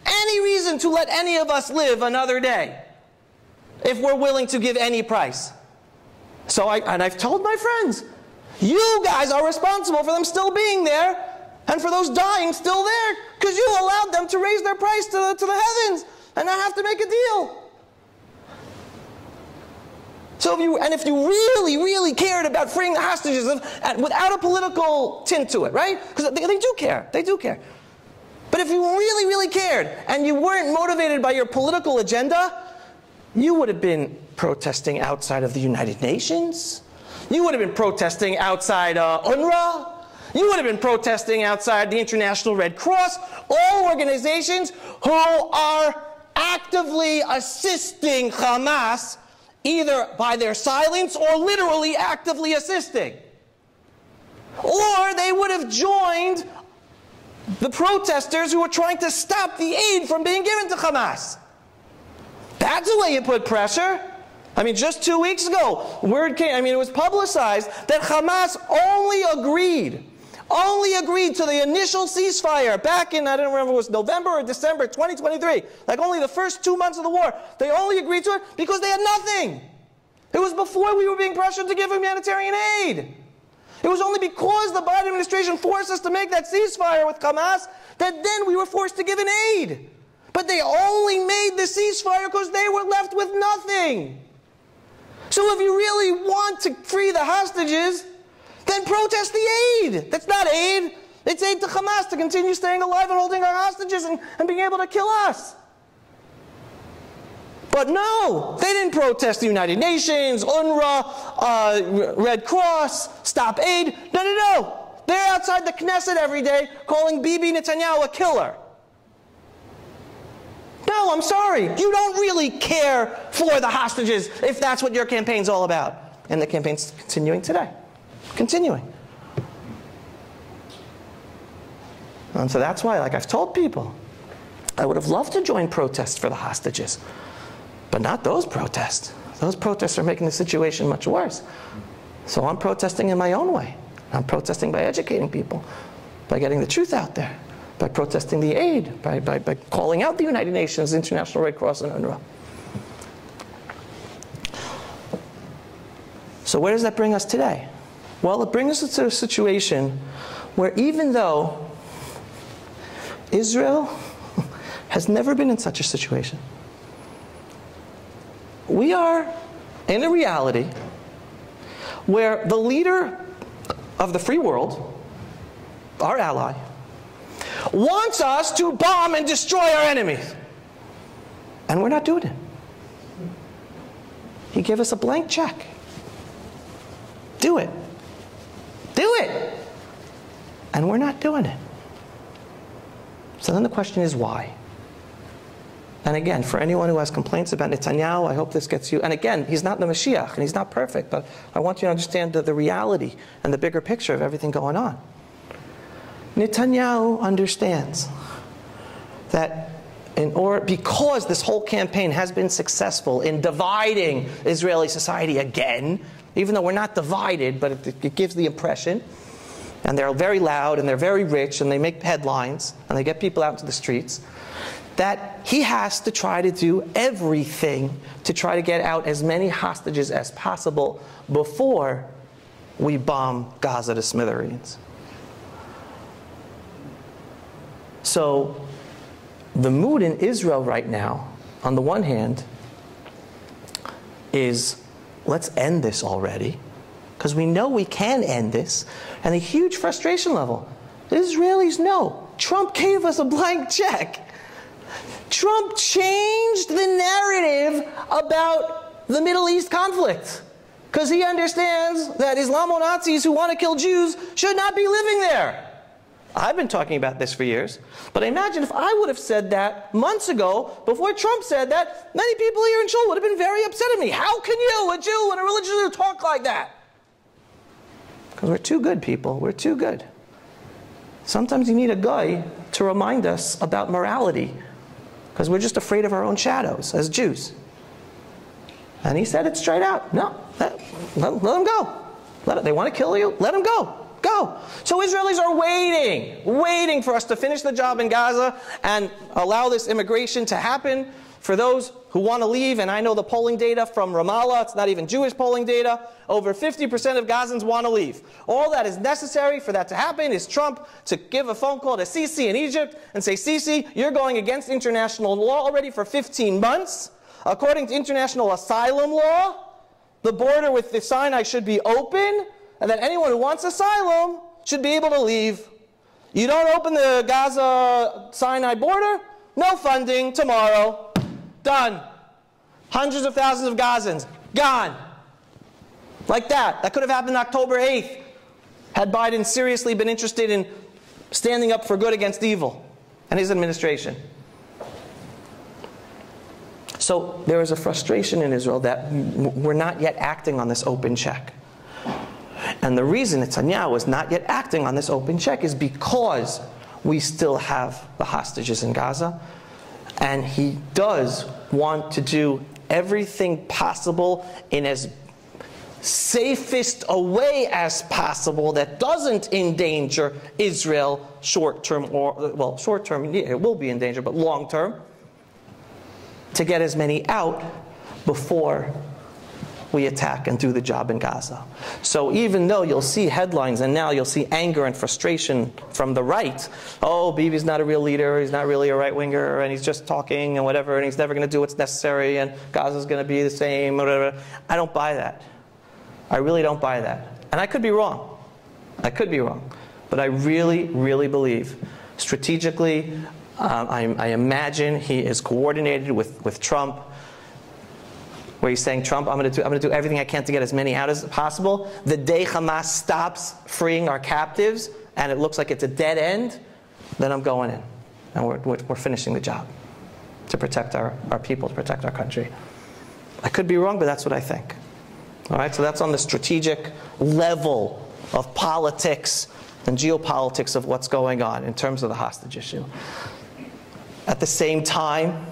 [SPEAKER 1] Any reason to let any of us live another day? If we're willing to give any price. So I've told my friends, you guys are responsible for them still being there and for those dying still there, because you allowed them to raise their price to the heavens and not have to make a deal. So if you really, really cared about freeing the hostages without a political tint to it, right? Because they do care. They do care. But if you really, really cared and you weren't motivated by your political agenda, you would have been protesting outside of the United Nations. You would have been protesting outside UNRWA. You would have been protesting outside the International Red Cross. All organizations who are actively assisting Hamas, either by their silence or literally actively assisting. Or they would have joined the protesters who were trying to stop the aid from being given to Hamas. That's the way you put pressure. I mean, just 2 weeks ago, word came, it was publicized that Hamas only agreed to the initial ceasefire back in, I don't remember if it was November or December 2023, like only the first 2 months of the war. They only agreed to it because they had nothing. It was before we were being pressured to give humanitarian aid. It was only because the Biden administration forced us to make that ceasefire with Hamas that then we were forced to give an aid. But they only made the ceasefire because they were left with nothing. So if you really want to free the hostages, then protest the aid. That's not aid. It's aid to Hamas to continue staying alive and holding our hostages and being able to kill us. But no, they didn't protest the United Nations, UNRWA, Red Cross, Stop Aid. No. They're outside the Knesset every day calling Bibi Netanyahu a killer. No, I'm sorry. You don't really care for the hostages if that's what your campaign's all about. And the campaign's continuing today. Continuing. And so that's why, like I've told people, I would have loved to join protests for the hostages. But not those protests. Those protests are making the situation much worse. So I'm protesting in my own way. I'm protesting by educating people, by getting the truth out there, by protesting the aid, by calling out the United Nations, International Red Cross, and UNRWA. So where does that bring us today? Well, it brings us to a situation where even though Israel has never been in such a situation, we are in a reality where the leader of the free world, our ally, wants us to bomb and destroy our enemies. And we're not doing it. He gave us a blank check. Do it. Do it. And we're not doing it. So then the question is why? And again, for anyone who has complaints about Netanyahu, I hope this gets you. And again, he's not the Mashiach, and he's not perfect, but I want you to understand the reality and the bigger picture of everything going on. Netanyahu understands that because this whole campaign has been successful in dividing Israeli society again, even though we're not divided, but it gives the impression, and they're very loud, and they're very rich, and they make headlines, and they get people out into the streets, that he has to try to do everything to try to get out as many hostages as possible before we bomb Gaza to smithereens. So the mood in Israel right now, on the one hand, is let's end this already. because we know we can end this, and a huge frustration level. The Israelis know Trump gave us a blank check. Trump changed the narrative about the Middle East conflict because he understands that Islamo-Nazis who want to kill Jews should not be living there. I've been talking about this for years, but imagine if I would have said that months ago, before Trump said that, many people here in Shul would have been very upset at me. How can you, a Jew and a religious Jew, talk like that? Because we're too good, people. We're too good. Sometimes you need a guy to remind us about morality, because we're just afraid of our own shadows as Jews. And he said it straight out. No, let them go. They want to kill you? Let them go. Go. So Israelis are waiting for us to finish the job in Gaza and allow this immigration to happen for those who want to leave. And I know the polling data from Ramallah, it's not even Jewish polling data, over 50% of Gazans want to leave. All that is necessary for that to happen is Trump to give a phone call to Sisi in Egypt and say, Sisi, you're going against international law already for 15 months. According to international asylum law, the border with the Sinai should be open, and that anyone who wants asylum should be able to leave. You don't open the Gaza-Sinai border, no funding, tomorrow. Done. Hundreds of thousands of Gazans, gone. Like that. That could have happened October 8th, had Biden seriously been interested in standing up for good against evil and his administration. So there is a frustration in Israel that we're not yet acting on this open check. And the reason Netanyahu is not yet acting on this open check is because we still have the hostages in Gaza. And he does want to do everything possible in as safest a way as possible that doesn't endanger Israel short-term, or, well, short-term, yeah, it will be in danger, but long-term, to get as many out before we attack and do the job in Gaza. So even though you'll see headlines, and now you'll see anger and frustration from the right, oh, Bibi's not a real leader, he's not really a right-winger, and he's just talking and whatever, and he's never going to do what's necessary, and Gaza's going to be the same, whatever. I don't buy that. I really don't buy that. And I could be wrong. I could be wrong. But I really, really believe, strategically, I imagine he is coordinated with Trump, where he's saying, Trump, I'm going to do everything I can to get as many out as possible. The day Hamas stops freeing our captives, and it looks like it's a dead end, then I'm going in. And we're finishing the job to protect our people, to protect our country. I could be wrong, but that's what I think. All right, so that's on the strategic level of politics and geopolitics of what's going on in terms of the hostage issue. At the same time,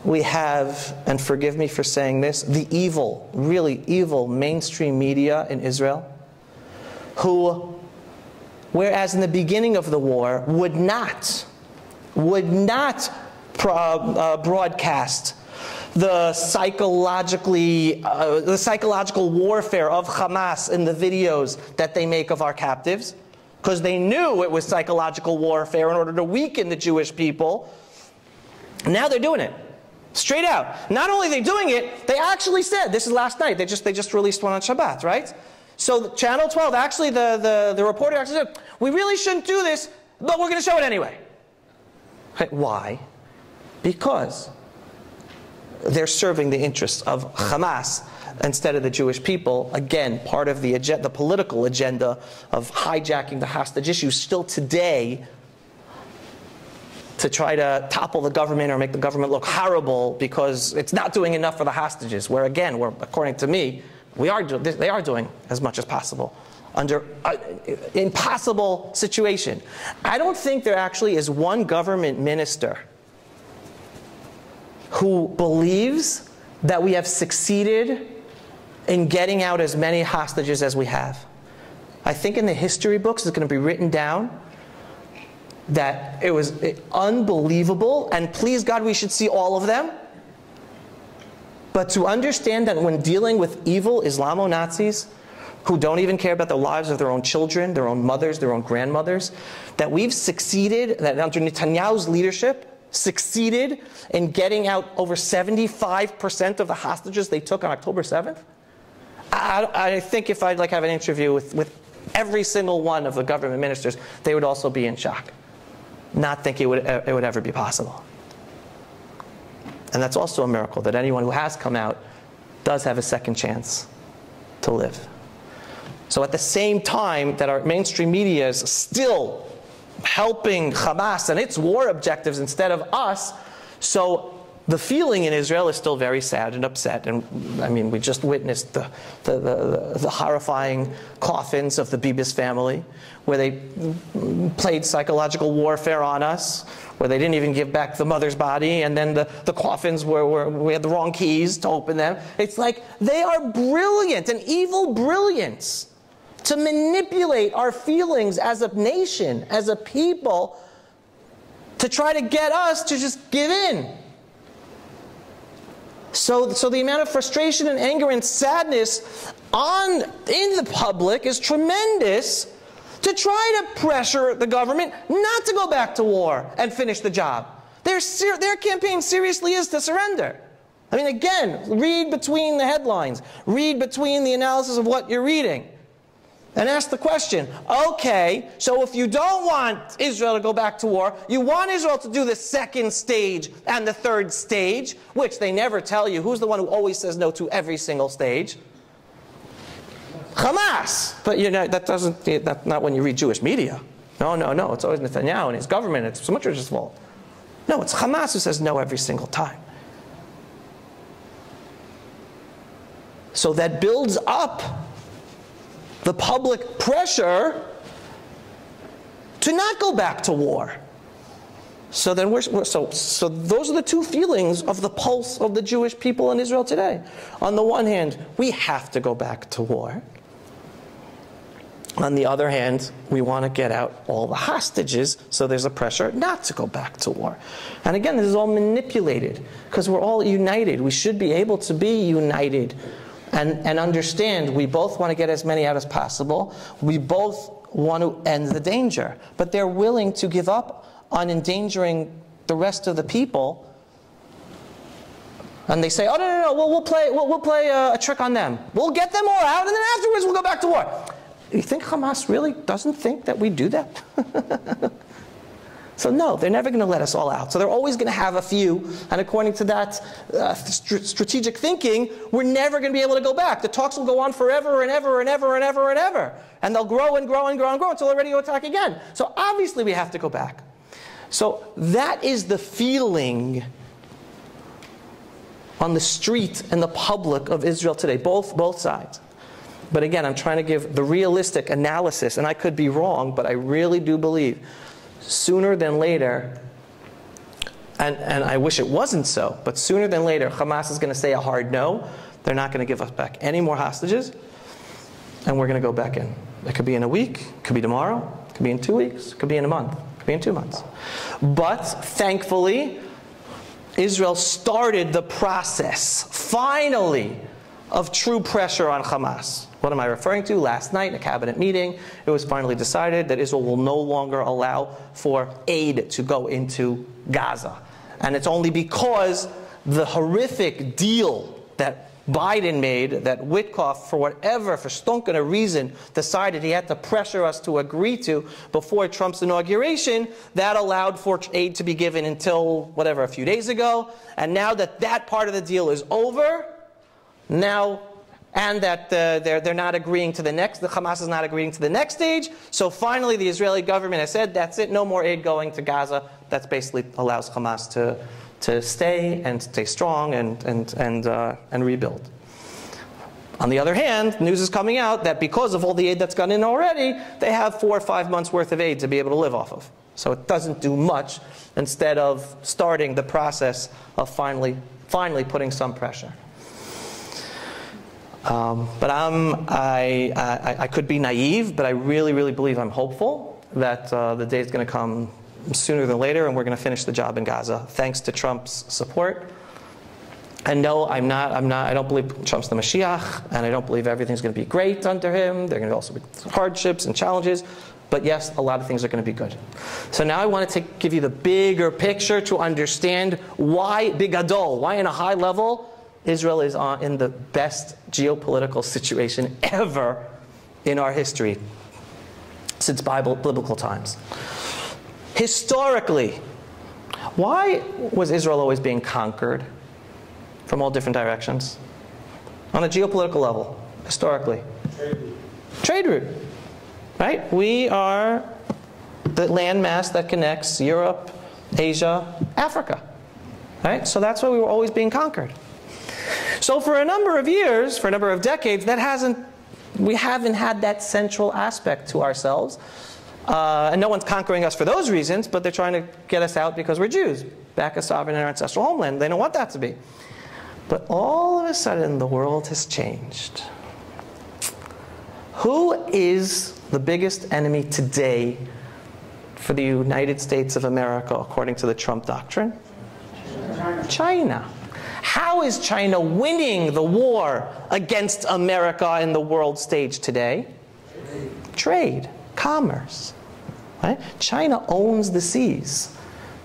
[SPEAKER 1] we have, and forgive me for saying this, the evil, really evil mainstream media in Israel, who, whereas in the beginning of the war, would not broadcast the psychological warfare of Hamas in the videos that they make of our captives, because they knew it was psychological warfare in order to weaken the Jewish people. Now they're doing it. Straight out. Not only are they doing it, they actually said, this is last night, they just released one on Shabbat, right? So Channel 12, actually the reporter actually said, we really shouldn't do this, but we're going to show it anyway. Why? Because they're serving the interests of Hamas instead of the Jewish people. Again, part of the political agenda of hijacking the hostage issue still today, to try to topple the government or make the government look horrible because it's not doing enough for the hostages. Where again, according to me, they are doing as much as possible under an impossible situation. I don't think there actually is one government minister who believes that we have succeeded in getting out as many hostages as we have. I think in the history books it's going to be written down that it was unbelievable, and please God, we should see all of them. But to understand that when dealing with evil Islamo-Nazis who don't even care about the lives of their own children, their own mothers, their own grandmothers, that we've succeeded, that under Netanyahu's leadership, succeeded in getting out over 75% of the hostages they took on October 7th? I think if I'd have an interview with every single one of the government ministers, they would also be in shock, not think it would ever be possible. And that's also a miracle, that anyone who has come out does have a second chance to live. So at the same time that our mainstream media is still helping Hamas and its war objectives instead of us, so the feeling in Israel is still very sad and upset. And I mean, we just witnessed the horrifying coffins of the Bibis family, where they played psychological warfare on us, where they didn't even give back the mother's body, and then the coffins we had the wrong keys to open them. It's like they are brilliant, an evil brilliance, to manipulate our feelings as a nation, as a people, to try to get us to just give in. So the amount of frustration and anger and sadness in the public is tremendous, to try to pressure the government not to go back to war and finish the job. Their campaign seriously is to surrender. I mean, again, read between the headlines. Read between the analysis of what you're reading. And ask the question, okay, so if you don't want Israel to go back to war, you want Israel to do the second stage and the third stage, which they never tell you. Who's the one who always says no to every single stage? Hamas. But that's not when you read Jewish media. No. It's always Netanyahu and his government. It's Smotrich's fault. No, it's Hamas who says no every single time. So that builds up the public pressure to not go back to war. So then so those are the two feelings of the pulse of the Jewish people in Israel today. On the one hand, we have to go back to war. On the other hand, we want to get out all the hostages, so there's a pressure not to go back to war. And again, this is all manipulated, because we're all united. We should be able to be united and understand we both want to get as many out as possible. We both want to end the danger. But they're willing to give up on endangering the rest of the people. And they say, oh, no, we'll play a trick on them. We'll get them all out, and then afterwards we'll go back to war. You think Hamas really doesn't think that we do that? So no, they're never going to let us all out. So they're always going to have a few. And according to that strategic thinking, we're never going to be able to go back. The talks will go on forever and ever and ever and ever and ever. And they'll grow and grow and grow and grow until they're ready to attack again. So obviously we have to go back. So that is the feeling on the street and the public of Israel today, both sides. But again, I'm trying to give the realistic analysis, and I could be wrong, but I really do believe sooner than later, and I wish it wasn't so, but sooner than later, Hamas is going to say a hard no. They're not going to give us back any more hostages, and we're going to go back in. It could be in a week, it could be tomorrow, it could be in 2 weeks, it could be in a month, it could be in 2 months. But thankfully, Israel started the process, finally, of true pressure on Hamas. What am I referring to? Last night in a cabinet meeting, it was finally decided that Israel will no longer allow for aid to go into Gaza. And it's only because the horrific deal that Biden made, that Witkoff, for stonking a reason, decided he had to pressure us to agree to before Trump's inauguration, that allowed for aid to be given until, a few days ago. And now that part of the deal is over, and that they're not agreeing to the Hamas is not agreeing to the next stage. So finally the Israeli government has said, that's it, no more aid going to Gaza. That basically allows Hamas to stay strong and rebuild. On the other hand, news is coming out that because of all the aid that's gone in already, they have 4 or 5 months worth of aid to be able to live off of. So it doesn't do much, instead of starting the process of finally putting some pressure. But I could be naive, but I really, really believe, I'm hopeful that the day is going to come sooner than later, and we're going to finish the job in Gaza, thanks to Trump's support. And no, I don't believe Trump's the Mashiach, and I don't believe everything's going to be great under him. There are going to also be hardships and challenges. But yes, a lot of things are going to be good. So now I want to give you the bigger picture to understand why, bigadol, why in a high level, Israel is in the best geopolitical situation ever in our history since biblical times. Historically, why was Israel always being conquered from all different directions? On a geopolitical level, historically. Trade route. Right? We are the landmass that connects Europe, Asia, Africa. Right? So that's why we were always being conquered. So for a number of years, for a number of decades, we haven't had that central aspect to ourselves. And no one's conquering us for those reasons, but they're trying to get us out because we're Jews, back as sovereign in our ancestral homeland. They don't want that to be. But all of a sudden, the world has changed. Who is the biggest enemy today for the United States of America, according to the Trump doctrine? China. How is China winning the war against America in the world stage today? Trade, commerce. Right? China owns the seas.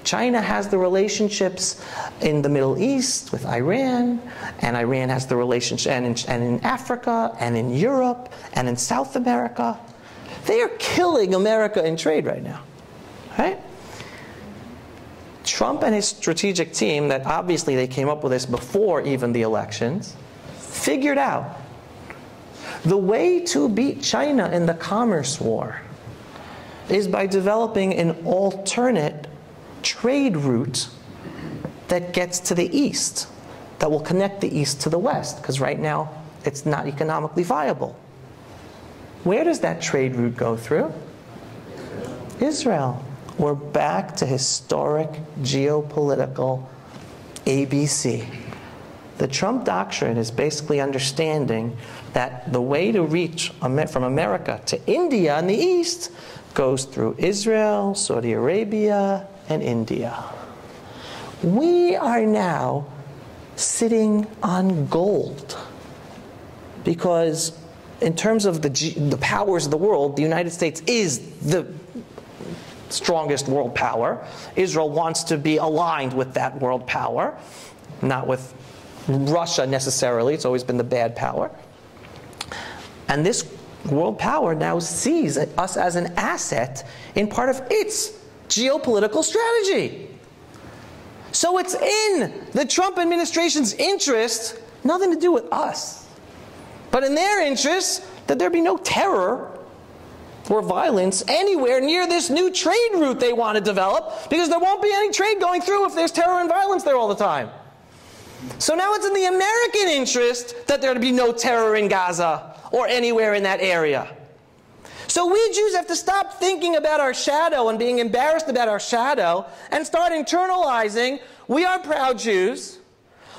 [SPEAKER 1] China has the relationships in the Middle East with Iran, and Iran has the relationship and in Africa, and in Europe, and in South America. They are killing America in trade right now. Right? Trump and his strategic team, that obviously they came up with this before even the elections, figured out the way to beat China in the commerce war is by developing an alternate trade route that gets to the east, that will connect the east to the west, because right now it's not economically viable. Where does that trade route go through? Israel. We're back to historic geopolitical ABC. The Trump doctrine is basically understanding that the way to reach from America to India in the east goes through Israel, Saudi Arabia, and India. We are now sitting on gold because in terms of the powers of the world, the United States is the strongest world power. Israel wants to be aligned with that world power, not with Russia necessarily. It's always been the bad power. And this world power now sees us as an asset in part of its geopolitical strategy. So it's in the Trump administration's interest, nothing to do with us, but in their interest that there be no terror or violence anywhere near this new trade route they want to develop, because there won't be any trade going through if there's terror and violence there all the time. So now it's in the American interest that there be no terror in Gaza or anywhere in that area. So we Jews have to stop thinking about our shadow and being embarrassed about our shadow and start internalizing, we are proud Jews.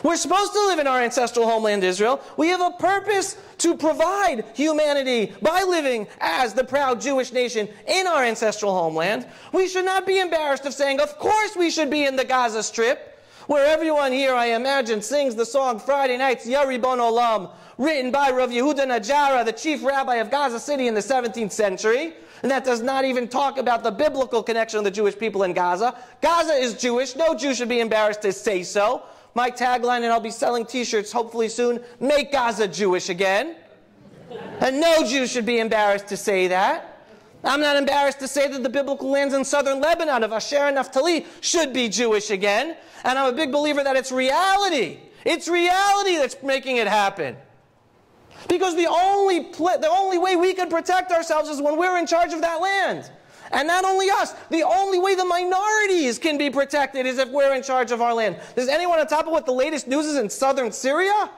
[SPEAKER 1] We're supposed to live in our ancestral homeland, Israel. We have a purpose to provide humanity by living as the proud Jewish nation in our ancestral homeland. We should not be embarrassed of saying, of course we should be in the Gaza Strip, where everyone here, I imagine, sings the song Friday nights, Ya Ribon Olam, written by Rav Yehuda Najara, the chief rabbi of Gaza City in the 17th century. And that does not even talk about the biblical connection of the Jewish people in Gaza. Gaza is Jewish. No Jew should be embarrassed to say so. My tagline, and I'll be selling t-shirts hopefully soon, make Gaza Jewish again. And no Jew should be embarrassed to say that. I'm not embarrassed to say that the biblical lands in southern Lebanon of Asher and Naphtali should be Jewish again. And I'm a big believer that it's reality. It's reality that's making it happen. Because the only way we can protect ourselves is when we're in charge of that land. And not only us, the only way the minorities can be protected is if we're in charge of our land. Does anyone on top of what the latest news is in southern Syria?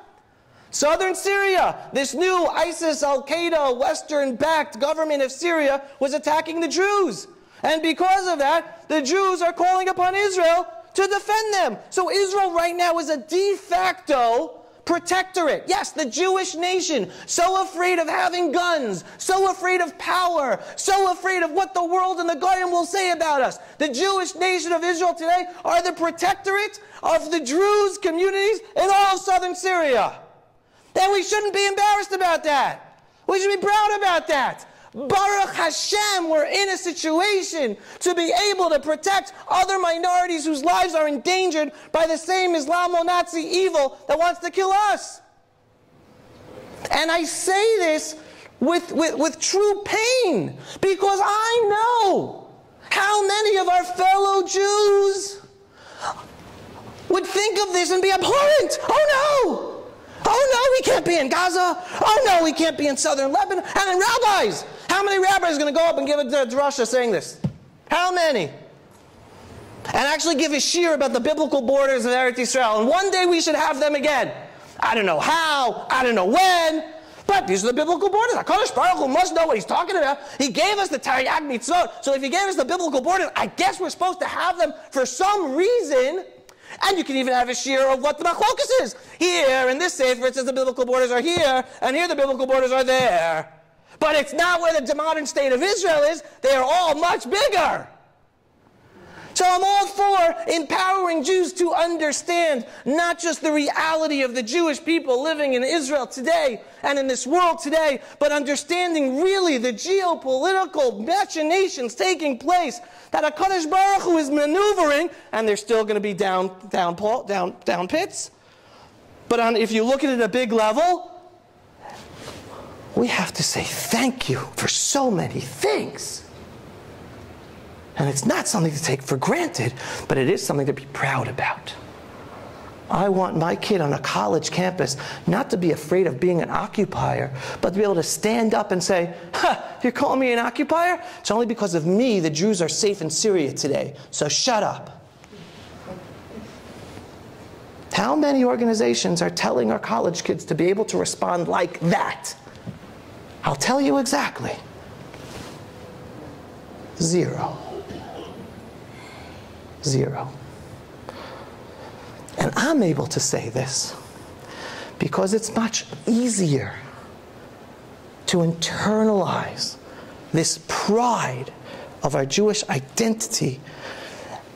[SPEAKER 1] Southern Syria, this new ISIS, Al-Qaeda, Western-backed government of Syria was attacking the Jews. And because of that, the Jews are calling upon Israel to defend them. So Israel right now is a de facto protectorate. Yes, the Jewish nation, so afraid of having guns, so afraid of power, so afraid of what the world and the Goyim will say about us. The Jewish nation of Israel today are the protectorate of the Druze communities in all of southern Syria. And we shouldn't be embarrassed about that. We should be proud about that. Baruch Hashem, we're in a situation to be able to protect other minorities whose lives are endangered by the same Islamo-Nazi evil that wants to kill us. And I say this with true pain, because I know how many of our fellow Jews would think of this and be abhorrent. Oh no! Oh no, we can't be in Gaza. Oh no, we can't be in southern Lebanon. And then rabbis. How many rabbis are going to go up and give a drasha saying this? How many? And actually give a shir about the biblical borders of Eretz Yisrael. And one day we should have them again. I don't know how. I don't know when. But these are the biblical borders. HaKadosh Baruch Hu must know what he's talking about. He gave us the Taryag Mitzvot. So if he gave us the biblical borders, I guess we're supposed to have them for some reason. And you can even have a shir of what the machlokus is. Here, in this sefer, it says the biblical borders are here, and here the biblical borders are there. But it's not where the modern state of Israel is. They are all much bigger. So I'm all for empowering Jews to understand not just the reality of the Jewish people living in Israel today and in this world today, but understanding really the geopolitical machinations taking place that HaKadosh Baruch Hu is maneuvering, and there's still going to be down pits. But if you look at it at a big level, we have to say thank you for so many things. And it's not something to take for granted, but it is something to be proud about. I want my kid on a college campus not to be afraid of being an occupier, but to be able to stand up and say, you're calling me an occupier? It's only because of me the Jews are safe in Syria today, so shut up. How many organizations are telling our college kids to be able to respond like that? I'll tell you exactly. 0. 0. And I'm able to say this because it's much easier to internalize this pride of our Jewish identity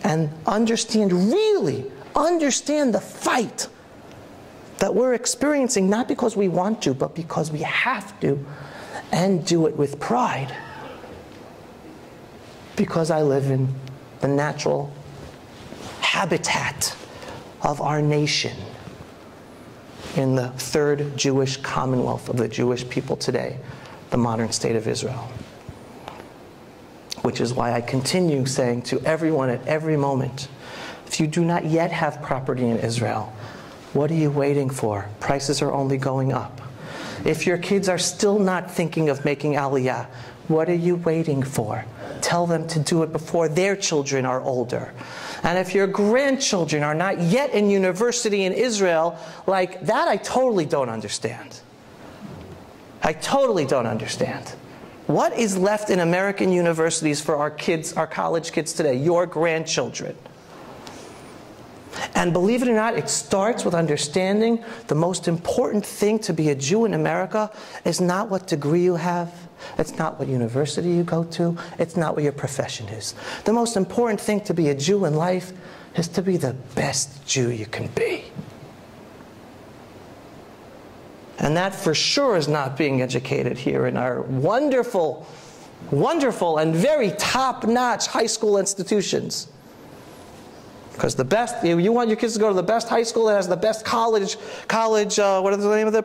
[SPEAKER 1] and really understand the fight that we're experiencing, not because we want to, but because we have to, and do it with pride. Because I live in the natural habitat of our nation, in the third Jewish commonwealth of the Jewish people today, the modern state of Israel. Which is why I continue saying to everyone at every moment, if you do not yet have property in Israel, what are you waiting for? Prices are only going up. If your kids are still not thinking of making aliyah, what are you waiting for? Tell them to do it before their children are older. And if your grandchildren are not yet in university in Israel, like that I totally don't understand. I totally don't understand. What is left in American universities for our kids, our college kids today, your grandchildren? And believe it or not, it starts with understanding the most important thing to be a Jew in America is not what degree you have. It's not what university you go to. It's not what your profession is. The most important thing to be a Jew in life is to be the best Jew you can be. And that for sure is not being educated here in our wonderful, wonderful and very top-notch high school institutions. Because the best, you want your kids to go to the best high school that has the best college, what is the name of the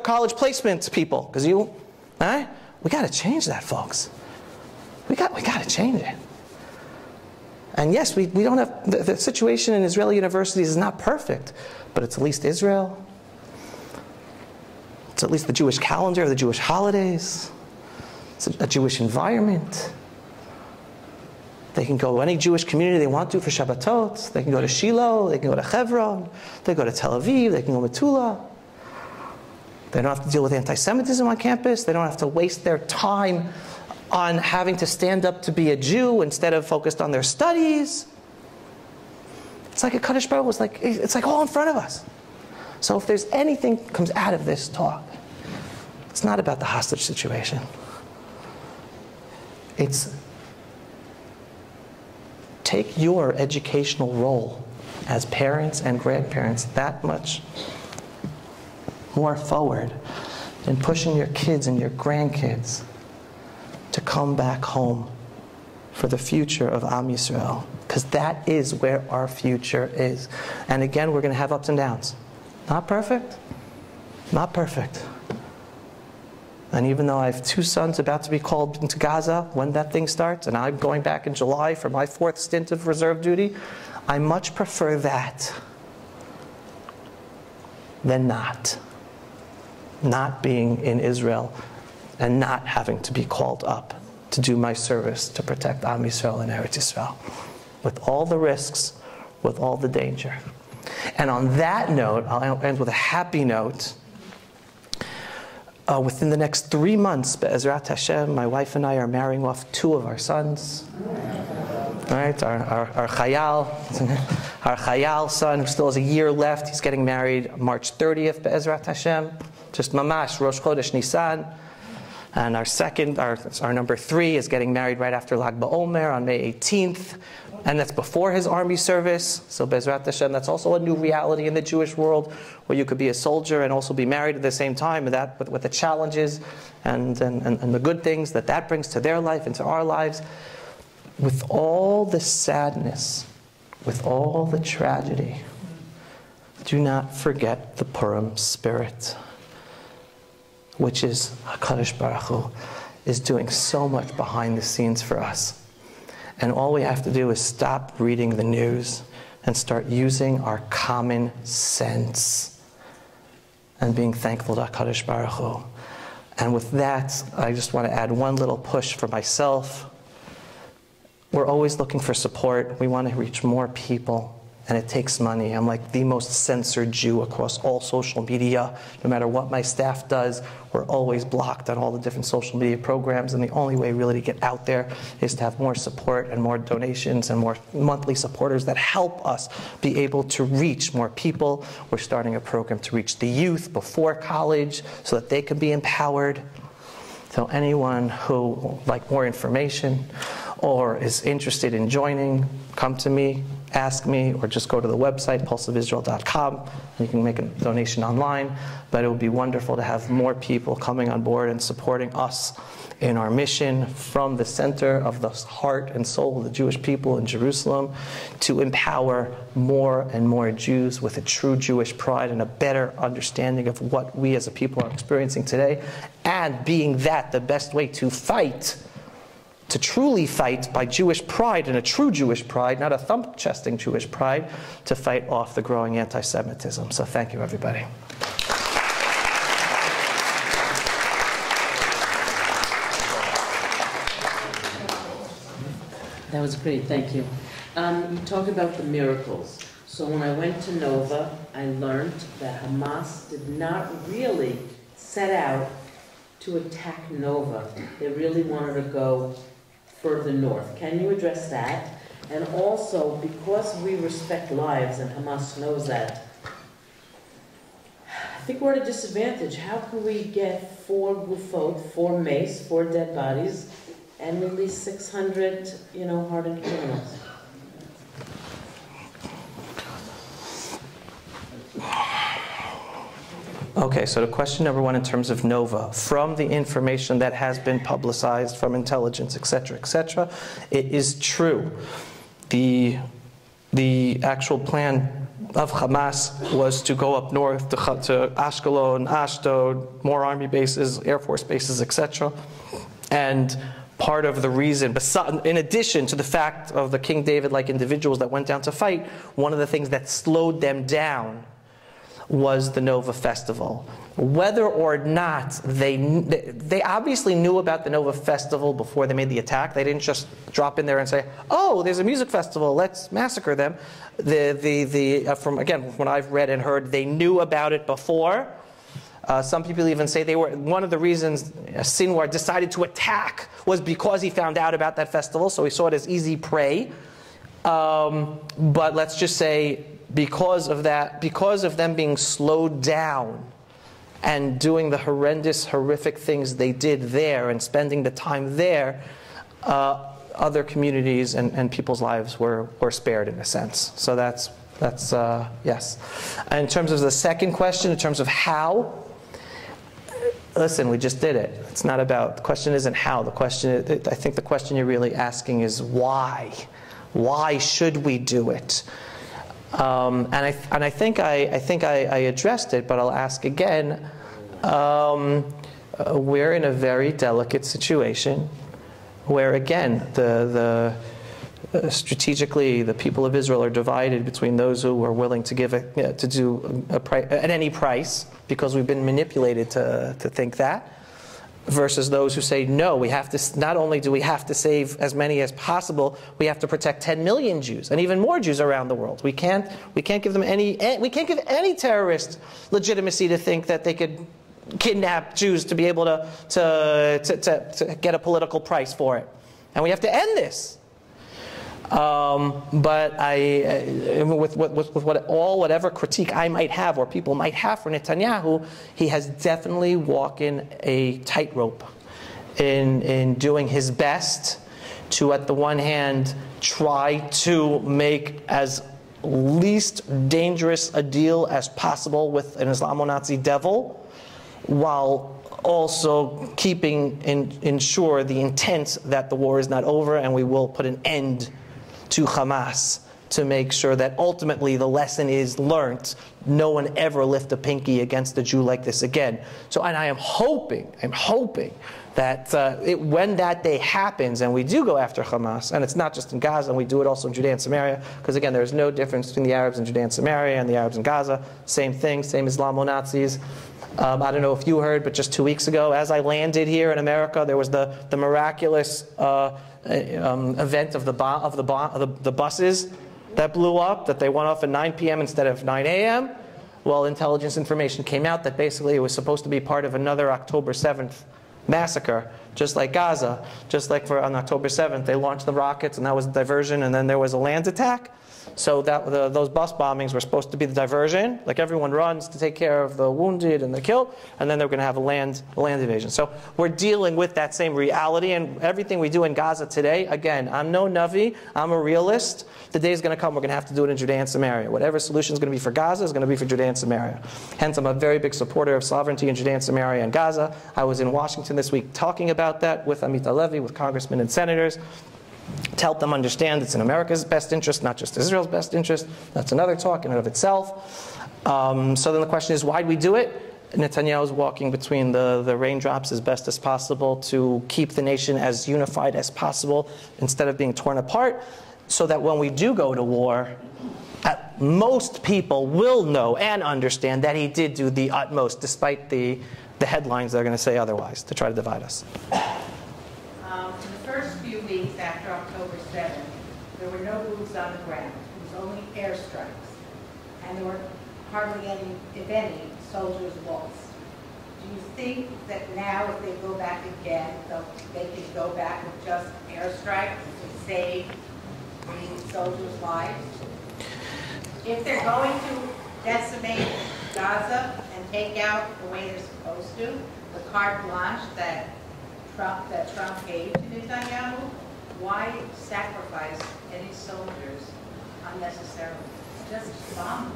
[SPEAKER 1] college placement people? Because we got to change that, folks. We got to change it. And yes, we don't have, the situation in Israeli universities is not perfect, but it's at least Israel. It's at least the Jewish calendar, the Jewish holidays. It's a Jewish environment. They can go to any Jewish community they want to for Shabbatot. They can go to Shiloh. They can go to Hebron. They go to Tel Aviv. They can go to Metula. They don't have to deal with anti-Semitism on campus. They don't have to waste their time on having to stand up to be a Jew instead of focused on their studies. It's like a Kaddish Baruch was like, it's like all in front of us. So if there's anything that comes out of this talk, it's not about the hostage situation. It's take your educational role as parents and grandparents that much more forward in pushing your kids and your grandkids to come back home for the future of Am Yisrael, because that is where our future is. And again, we're going to have ups and downs. Not perfect. Not perfect. And even though I have 2 sons about to be called into Gaza when that thing starts, and I'm going back in July for my 4th stint of reserve duty, I much prefer that than not. Not being in Israel and not having to be called up to do my service to protect Am Yisrael and Eretz Yisrael, with all the risks, with all the danger. And on that note, I'll end with a happy note. Within the next 3 months, Be'ezrat Hashem, my wife and I are marrying off 2 of our sons. All right, our Chayal son, who still has a year left, he's getting married March 30th, Be'ezrat Hashem. Just mamash, Rosh Chodesh Nisan. And our number 3 is getting married right after Lag BaOmer on May 18th. And that's before his army service. So Be'ezrat Hashem, that's also a new reality in the Jewish world, where you could be a soldier and also be married at the same time, and that with the challenges and the good things that brings to their life and to our lives. With all the sadness, with all the tragedy, do not forget the Purim spirit, which is HaKadosh Baruch Hu is doing so much behind the scenes for us. And all we have to do is stop reading the news and start using our common sense and being thankful to HaKadosh Baruch Hu. And with that, I just want to add one little push for myself. We're always looking for support. We want to reach more people. And it takes money. I'm like the most censored Jew across all social media. No matter what my staff does, we're always blocked on all the different social media programs. And the only way really to get out there is to have more support and more donations and more monthly supporters that help us be able to reach more people. We're starting a program to reach the youth before college so that they can be empowered. So anyone who would like more information or is interested in joining, come to me, ask me, or just go to the website, pulseofisrael.com, and you can make a donation online. But it would be wonderful to have more people coming on board and supporting us in our mission from the center of the heart and soul of the Jewish people in Jerusalem to empower more and more Jews with a true Jewish pride and a better understanding of what we as a people are experiencing today, and being that the best way to fight, to truly fight by Jewish pride and a true Jewish pride, not a thump-chesting Jewish pride, to fight off the growing anti-Semitism. So thank you, everybody.
[SPEAKER 2] That was great, thank you. You talked about the miracles. So when I went to Nova, I learned that Hamas did not really set out to attack Nova. They really wanted to go further north. Can you address that? And also, because we respect lives, and Hamas knows that, I think we're at a disadvantage. How can we get 4 gufot, 4 mace, 4 dead bodies, and release 600, hardened criminals?
[SPEAKER 1] Okay, so the question number 1 in terms of Nova, from the information that has been publicized from intelligence, etc., it is true. The actual plan of Hamas was to go up north to Ashkelon, Ashdod, more army bases, air force bases, etc. And part of the reason, in addition to the fact of the King David-like individuals that went down to fight, one of the things that slowed them down was the Nova Festival. Whether or not they obviously knew about the Nova Festival before they made the attack. They didn't just drop in there and say, "Oh, there's a music festival, let's massacre them." From again, what I've read and heard, they knew about it before. Some people even say they were one of the reasons Sinwar decided to attack was because he found out about that festival, so he saw it as easy prey. But let's just say, because of that, because of them being slowed down and doing the horrendous, horrific things they did there and spending the time there, other communities and people's lives were spared in a sense. So that's yes. And in terms of the second question, in terms of how, listen, we just did it. It's not about, the question isn't how. The question, I think the question you're really asking is why. Why should we do it? And I think I addressed it, but I'll ask again. We're in a very delicate situation where, again, strategically, the people of Israel are divided between those who are willing to give to do at any price, because we've been manipulated to think that, versus those who say, no, we have to, not only do we have to save as many as possible, we have to protect 10 million Jews and even more Jews around the world. We can't give them we can't give any terrorist legitimacy to think that they could kidnap Jews to be able to get a political price for it. And we have to end this. But with whatever critique I might have or people might have for Netanyahu, he has definitely walking a tightrope in doing his best to, at the one hand, try to make as least dangerous a deal as possible with an Islamo-Nazi devil, while also keeping ensure the intent that the war is not over and we will put an end to Hamas, to make sure that ultimately the lesson is learnt. No one ever lift a pinky against a Jew like this again. So, and I'm hoping that when that day happens and we do go after Hamas, and it's not just in Gaza, and we do it also in Judea and Samaria, because again, there's no difference between the Arabs in Judea and Samaria and the Arabs in Gaza. Same thing, same Islamo-Nazis. I don't know if you heard, but just 2 weeks ago, as I landed here in America, there was the Miraculous event of the buses that blew up, that they went off at 9 p.m. instead of 9 a.m. Well, intelligence information came out that basically it was supposed to be part of another October 7th massacre, just like Gaza. Just like on October 7th, they launched the rockets, and that was a diversion, and then there was a land attack. So those bus bombings were supposed to be the diversion. Like, everyone runs to take care of the wounded and the killed, and then they're going to have a land invasion. So we're dealing with that same reality, and everything we do in Gaza today, again, I'm no Navi, I'm a realist. The day is going to come, we're going to have to do it in Judea and Samaria. Whatever solution is going to be for Gaza is going to be for Judea and Samaria. Hence, I'm a very big supporter of sovereignty in Judea and Samaria and Gaza. I was in Washington this week talking about that with Amit Halevi, with congressmen and senators, to help them understand it's in America's best interest, not just Israel's best interest. That's another talk in and of itself. So then the question is, why do we do it? Netanyahu is walking between the raindrops as best as possible to keep the nation as unified as possible instead of being torn apart, so that when we do go to war, most people will know and understand that he did do the utmost, despite the headlines that are going to say otherwise, to try to divide us.
[SPEAKER 3] In the first few weeks after October 7th, there were no boots on the ground. It was only airstrikes. And there were hardly any, if any, soldiers lost. Do you think that now, if they go back again, they can go back with just airstrikes to save the soldiers' lives? If they're going to decimate Gaza and take out the way they're supposed to, the carte blanche that Trump gave to Netanyahu, why sacrifice any soldiers unnecessarily? Just bomb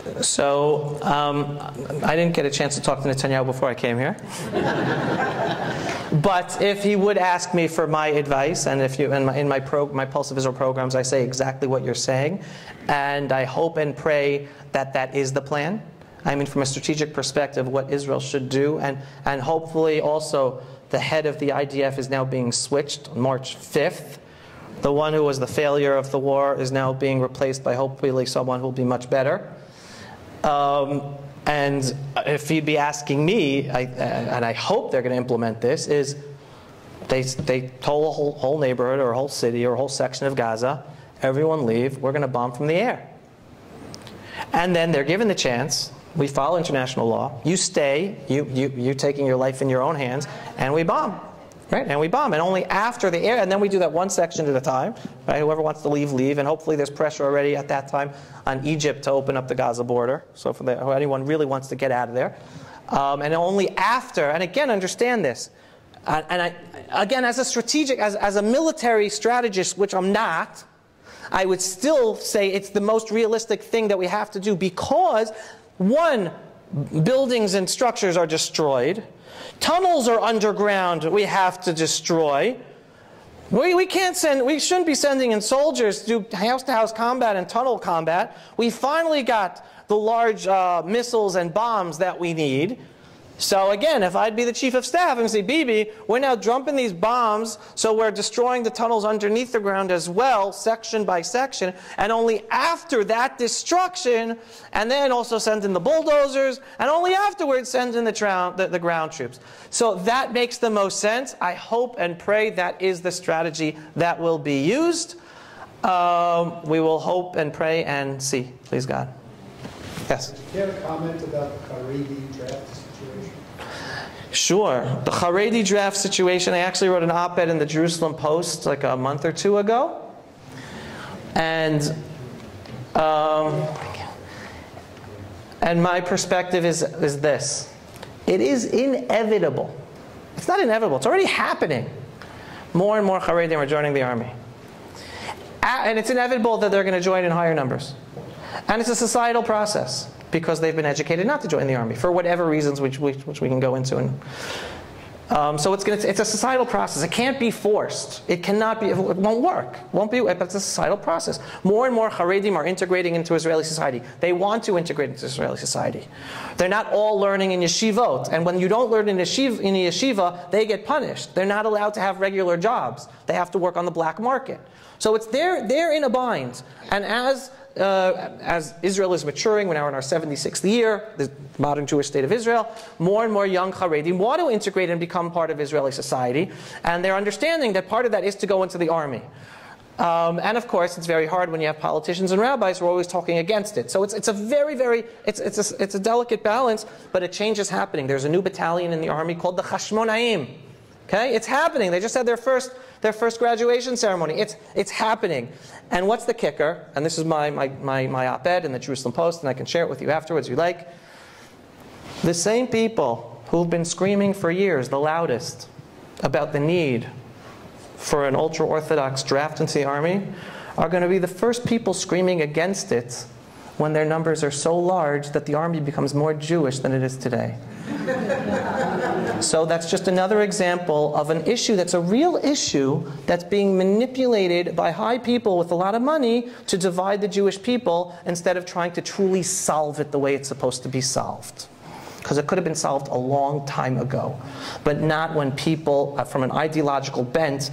[SPEAKER 3] them.
[SPEAKER 1] So I didn't get a chance to talk to Netanyahu before I came here. But if he would ask me for my advice, and if you in my Pulse of Israel programs, I say exactly what you're saying, and I hope and pray that that is the plan. I mean, from a strategic perspective, what Israel should do, and hopefully also the head of the IDF is now being switched on March 5th. The one who was the failure of the war is now being replaced by hopefully someone who will be much better. And if he'd be asking me, and I hope they're going to implement this, is they told a whole neighborhood or a whole city or a whole section of Gaza, everyone leave, we're going to bomb from the air. And then they're given the chance, we follow international law, you stay, you're taking your life in your own hands, and we bomb. Right? And we bomb. And only after the air, and then we do that one section at a time. Right? Whoever wants to leave, leave. And hopefully there's pressure already at that time on Egypt to open up the Gaza border. So for anyone really wants to get out of there. And only after, and again, understand this. Again, as a strategic, as a military strategist, which I'm not, I would still say it's the most realistic thing that we have to do, because, one, buildings and structures are destroyed. Tunnels are underground, we have to destroy. We shouldn't be sending in soldiers to do house-to-house combat and tunnel combat. We finally got the large missiles and bombs that we need. So again, if I'd be the chief of staff and say, Bibi, we're now dumping these bombs, so we're destroying the tunnels underneath the ground as well, section by section, and only after that destruction, and then also send in the bulldozers, and only afterwards send in the ground troops. So that makes the most sense. I hope and pray that is the strategy that will be used. We will hope and pray and see, please God. Yes?
[SPEAKER 4] Do you have a comment about the Haredi draft situation?
[SPEAKER 1] Sure. The Haredi draft situation, I actually wrote an op-ed in the Jerusalem Post like a month or two ago. And my perspective is this. It is inevitable. It's not inevitable. It's already happening. More and more Haredim are joining the army. And it's inevitable that they're going to join in higher numbers. And it's a societal process, because they've been educated not to join the army for whatever reasons, which we can go into. So it's a societal process. It can't be forced. It cannot be. It won't work. Won't be. But it's a societal process. More and more Haredim are integrating into Israeli society. They want to integrate into Israeli society. They're not all learning in yeshivot, and when you don't learn in yeshiva, they get punished. They're not allowed to have regular jobs. They have to work on the black market. So they're in a bind, and as Israel is maturing, we're now in our 76th year, the modern Jewish state of Israel, more and more young Haredim want to integrate and become part of Israeli society, and they're understanding that part of that is to go into the army. And of course, it's very hard when you have politicians and rabbis who are always talking against it. So it's a very, it's a delicate balance, but a change is happening. There's a new battalion in the army called the Chashmonaim. Okay, it's happening. They just had their first graduation ceremony. It's happening. And what's the kicker? And this is my op-ed in the Jerusalem Post, and I can share it with you afterwards if you like. The same people who've been screaming for years, the loudest, about the need for an ultra-Orthodox draft into the army, are going to be the first people screaming against it when their numbers are so large that the army becomes more Jewish than it is today. So that's just another example of an issue that's a real issue that's being manipulated by high people with a lot of money to divide the Jewish people instead of trying to truly solve it the way it's supposed to be solved. Because it could have been solved a long time ago, but not when people from an ideological bent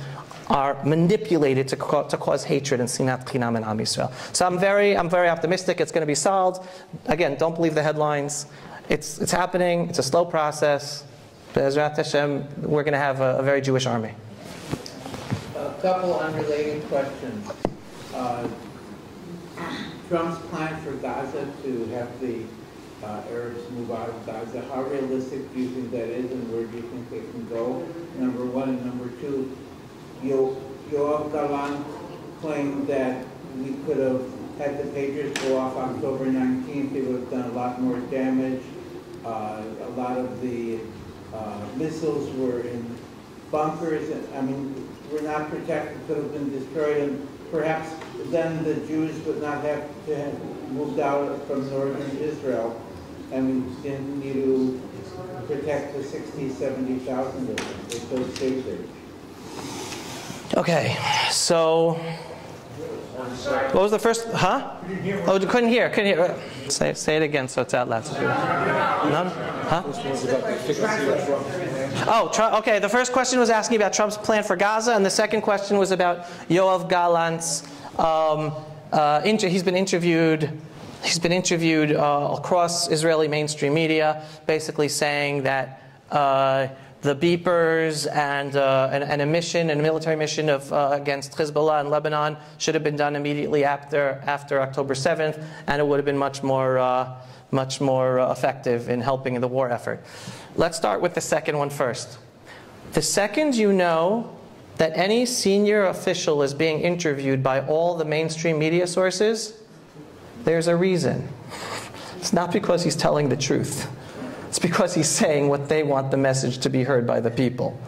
[SPEAKER 1] are manipulated to cause hatred and sinat chinam in Am Yisrael. So I'm very optimistic it's going to be solved. Again, don't believe the headlines. It's happening. It's a slow process. Be'ezrat Hashem, we're going to have a very Jewish army.
[SPEAKER 5] A couple unrelated questions. Trump's plan for Gaza to have the Arabs move out of Gaza, how realistic do you think that is, and where do you think they can go? Number one. And number two, Yoav Gallant claimed that we could have had the Patriots go off October 19th. They would have done a lot more damage. A lot of the missiles were in bunkers. I mean, were not protected, could have been destroyed, and perhaps then the Jews would not have to have moved out from northern Israel, and we didn't need to protect the 60,000, 70,000 of them if those stayed there.
[SPEAKER 1] Okay, so what was the first? Huh? Oh, couldn't hear. Say it again so it's out loud. No? Huh? Oh, okay. The first question was asking about Trump's plan for Gaza, and the second question was about Yoav Gallant's. He's been interviewed across Israeli mainstream media, basically saying that the beepers and a military mission against Hezbollah in Lebanon should have been done immediately after October 7th, and it would have been much more effective in helping in the war effort. Let's start with the second one first. The second you know that any senior official is being interviewed by all the mainstream media sources, there's a reason. It's not because he's telling the truth. It's because he's saying what they want the message to be heard by the people.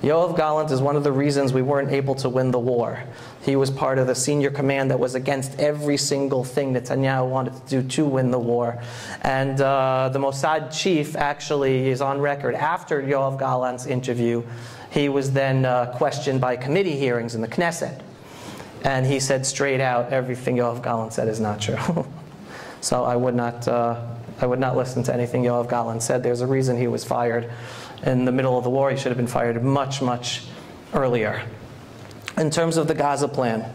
[SPEAKER 1] Yoav Gallant is one of the reasons we weren't able to win the war. He was part of the senior command that was against every single thing Netanyahu wanted to do to win the war. And the Mossad chief actually is on record after Yoav Gallant's interview. He was then questioned by committee hearings in the Knesset. And he said straight out, everything Yoav Gallant said is not true. So I would not listen to anything Yoav Gallant said. There's a reason he was fired in the middle of the war. He should have been fired much, much earlier. In terms of the Gaza plan,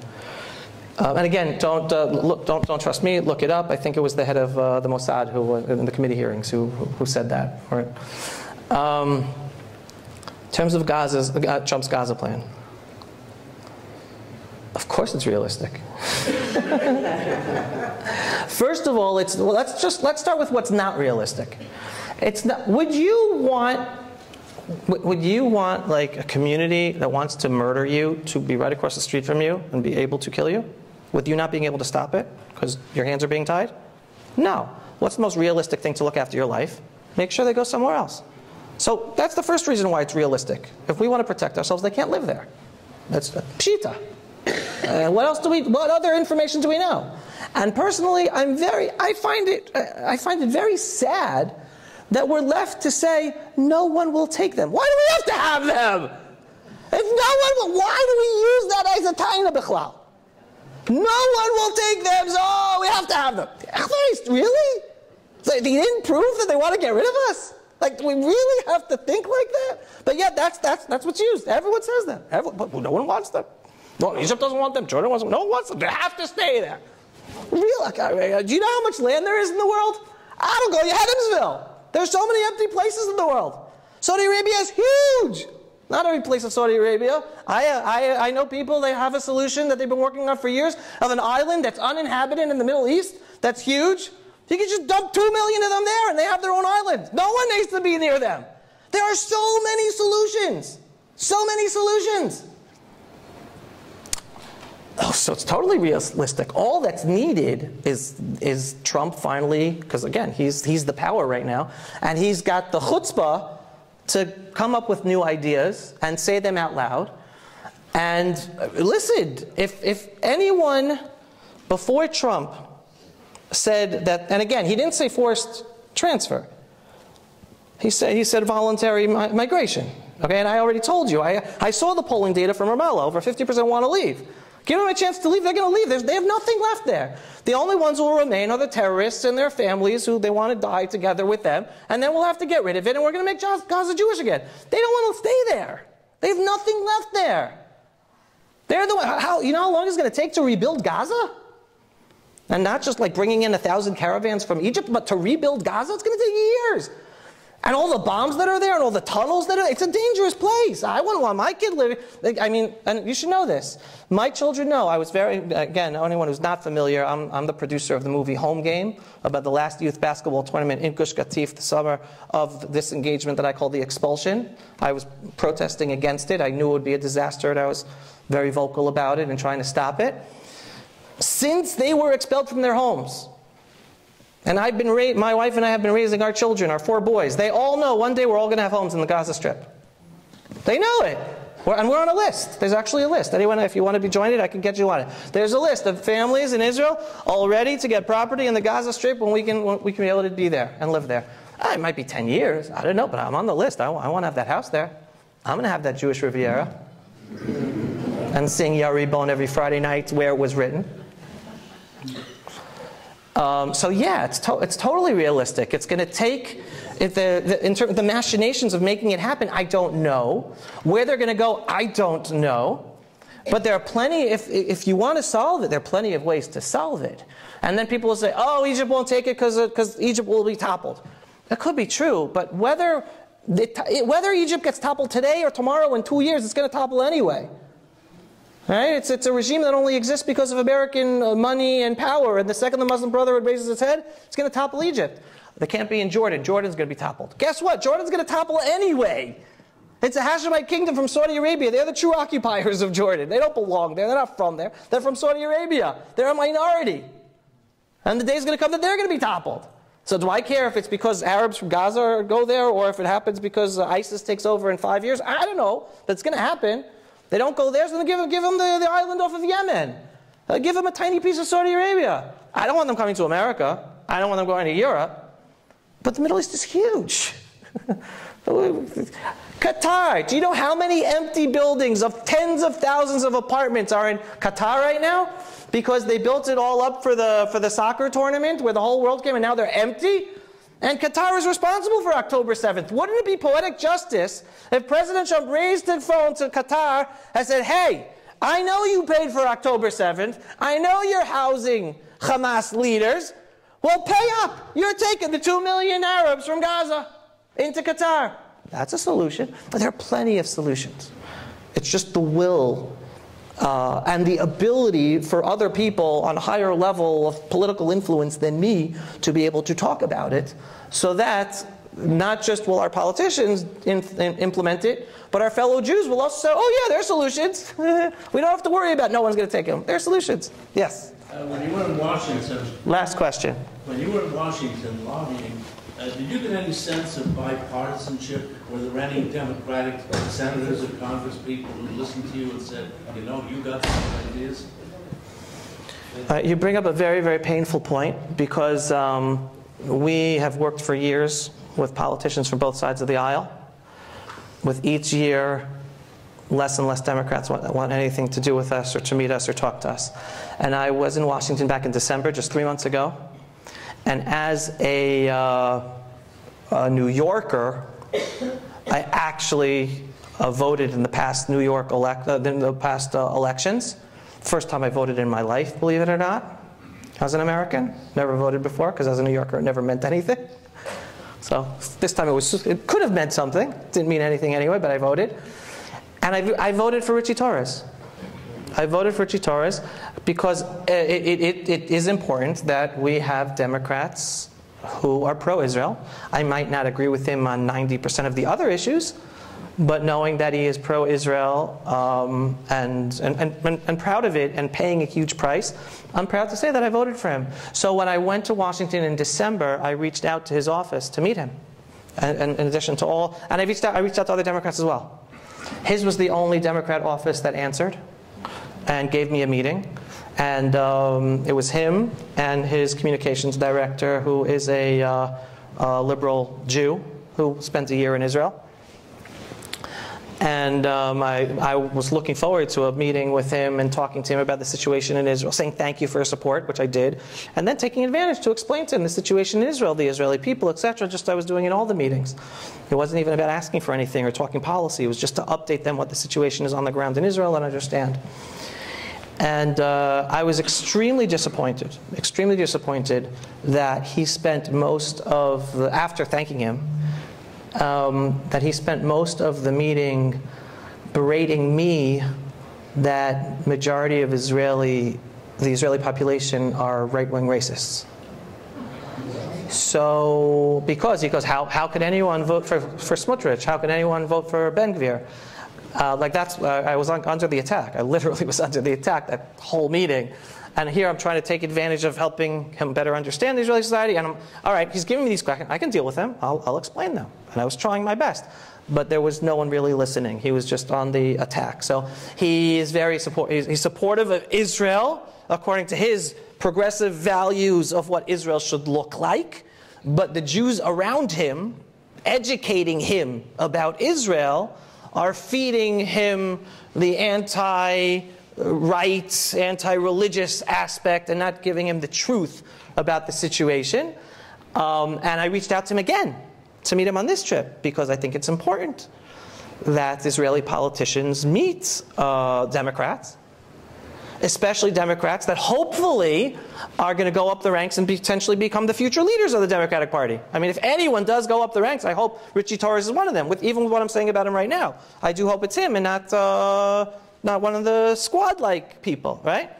[SPEAKER 1] and again, don't trust me. Look it up. I think it was the head of the Mossad who was in the committee hearings who said that. Right. In terms of Trump's Gaza plan, of course it's realistic. First of all, let's start with what's not realistic. It's not. Would you want like a community that wants to murder you to be right across the street from you and be able to kill you, with you not being able to stop it because your hands are being tied? No. What's the most realistic thing to look after your life? Make sure they go somewhere else. So that's the first reason why it's realistic. If we want to protect ourselves, they can't live there. That's pshita. What other information do we know? And personally, I find it very sad that we're left to say no one will take them. Why do we have to have them? If no one will, why do we use that as a taina bichlal? No one will take them, so we have to have them. Really? They didn't prove that they want to get rid of us? Like, do we really have to think like that? But yeah, that's what's used. Everyone says that. But no one wants them. No, Egypt doesn't want them. Jordan wants them. No one wants them. They have to stay there. Do you know how much land there is in the world? I don't go. You Hedemsville. There's so many empty places in the world. Saudi Arabia is huge. Not every place in Saudi Arabia. I know people, they have a solution that they've been working on for years of an island that's uninhabited in the Middle East. That's huge. You can just dump 2 million of them there and they have their own island. No one needs to be near them. There are so many solutions. So many solutions. Oh, so it's totally realistic. All that's needed is Trump finally, because again, he's the power right now, and he's got the chutzpah to come up with new ideas and say them out loud. And listen, if anyone before Trump said that, and again, he didn't say forced transfer. He said voluntary migration. Okay, and I already told you, I saw the polling data from Ramallah. Over 50% want to leave. Give them a chance to leave, they're going to leave. They have nothing left there. The only ones who will remain are the terrorists and their families who they want to die together with them. And then we'll have to get rid of it and we're going to make Gaza Jewish again. They don't want to stay there. They have nothing left there. They're the one. You know how long it's going to take to rebuild Gaza? And not just like bringing in 1,000 caravans from Egypt, but to rebuild Gaza, it's going to take years. And all the bombs that are there and all the tunnels that are there, it's a dangerous place. I wouldn't want my kid living. And you should know this. My children know. I was again, anyone who's not familiar, I'm the producer of the movie Home Game, about the last youth basketball tournament in Gush Katif, the summer of this engagement that I call the expulsion. I was protesting against it. I knew it would be a disaster, and I was very vocal about it and trying to stop it. Since they were expelled from their homes, and my wife and I have been raising our children, our 4 boys. They all know one day we're all going to have homes in the Gaza Strip. They know it. And we're on a list. There's actually a list. Anyone, if you want to be joined, I can get you on it. There's a list of families in Israel all ready to get property in the Gaza Strip when we can be able to be there and live there. It might be 10 years. I don't know, but I'm on the list. I want to have that house there. I'm going to have that Jewish Riviera. And sing Yaribon every Friday night where it was written. So yeah, it's totally realistic. It's going to take the machinations of making it happen. I don't know where they're going to go. I don't know, but there are plenty. If you want to solve it, there are plenty of ways to solve it. And then people will say, "Oh, Egypt won't take it because Egypt will be toppled." That could be true, but whether Egypt gets toppled today or tomorrow in 2 years, it's going to topple anyway. Right? It's a regime that only exists because of American money and power, and the second the Muslim Brotherhood raises its head, it's going to topple Egypt. They can't be in Jordan. Jordan's going to be toppled. Guess what? Jordan's going to topple anyway. It's a Hashemite kingdom from Saudi Arabia. They're the true occupiers of Jordan. They don't belong there. They're not from there. They're from Saudi Arabia. They're a minority. And the day's going to come that they're going to be toppled. So do I care if it's because Arabs from Gaza go there, or if it happens because ISIS takes over in 5 years? I don't know. That's going to happen. They don't go there, so then give them the island off of Yemen. Give them a tiny piece of Saudi Arabia. I don't want them coming to America. I don't want them going to Europe. But the Middle East is huge. Qatar. Do you know how many empty buildings of tens of thousands of apartments are in Qatar right now? Because they built it all up for the soccer tournament where the whole world came, and now they're empty? And Qatar is responsible for October 7th. Wouldn't it be poetic justice if President Trump raised the phone to Qatar and said, hey, I know you paid for October 7th. I know you're housing Hamas leaders. Well, pay up. You're taking the 2 million Arabs from Gaza into Qatar. That's a solution. But there are plenty of solutions. It's just the will and the ability for other people on a higher level of political influence than me to be able to talk about it, so that not just will our politicians implement it, but our fellow Jews will also say, oh yeah, there are solutions. We don't have to worry about no one's going to take them. There are solutions. Yes?
[SPEAKER 6] When you were in Washington...
[SPEAKER 1] Last question.
[SPEAKER 6] When you were in Washington lobbying, did you get any sense of bipartisanship? Were there any Democratic senators or Congress people who listened to you and said, you know, you got some ideas?
[SPEAKER 1] You bring up a very, very painful point, because we have worked for years with politicians from both sides of the aisle. With each year, less and less Democrats want anything to do with us or to meet us or talk to us. And I was in Washington back in December, just 3 months ago. And as a New Yorker, I actually voted in the past elections. First time I voted in my life, believe it or not. As an American, never voted before, because as a New Yorker, it never meant anything. So this time it could have meant something. Didn't mean anything anyway, but I voted. And I voted for Richie Torres. I voted for Richie Torres because it is important that we have Democrats who are pro-Israel. I might not agree with him on 90% of the other issues, but knowing that he is pro-Israel and proud of it and paying a huge price, I'm proud to say that I voted for him. So when I went to Washington in December, I reached out to his office to meet him. And in addition to all, and I reached out to other Democrats as well. His was the only Democrat office that answered and gave me a meeting. And it was him and his communications director, who is a liberal Jew who spent a year in Israel. And I was looking forward to a meeting with him and talking to him about the situation in Israel, saying thank you for your support, which I did, and then taking advantage to explain to him the situation in Israel, the Israeli people, etc., just I was doing in all the meetings. It wasn't even about asking for anything or talking policy. It was just to update them what the situation is on the ground in Israel and understand. And I was extremely disappointed that he spent most of the, after thanking him, that he spent most of the meeting berating me that majority of the Israeli population are right-wing racists. So, because he goes, how could anyone vote for Smotrich? How could anyone vote for Ben Gvir? I was under the attack. I literally was under the attack that whole meeting. And here I'm trying to take advantage of helping him better understand the Israeli society. And I'm, all right, he's giving me these questions. I can deal with them. I'll explain them. And I was trying my best. But there was no one really listening. He was just on the attack. So he is very he's supportive of Israel, according to his progressive values of what Israel should look like. But the Jews around him, educating him about Israel, are feeding him the anti-rights, anti-religious aspect and not giving him the truth about the situation. And I reached out to him again to meet him on this trip because I think it's important that Israeli politicians meet Democrats, especially Democrats that hopefully are going to go up the ranks and potentially become the future leaders of the Democratic Party. I mean, if anyone does go up the ranks, I hope Richie Torres is one of them, even with what I'm saying about him right now. I do hope it's him and not one of the squad-like people, right?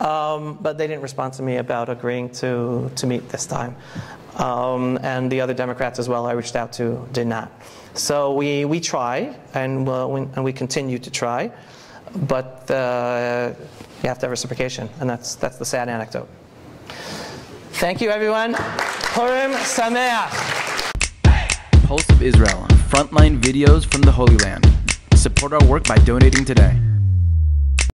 [SPEAKER 1] But they didn't respond to me about agreeing to meet this time. And the other Democrats as well I reached out to did not. So we try, and we continue to try, but you have to have reciprocation, and that's the sad anecdote. Thank you, everyone. Purim Sameach.
[SPEAKER 7] Pulse of Israel, frontline videos from the Holy Land. Support our work by donating today.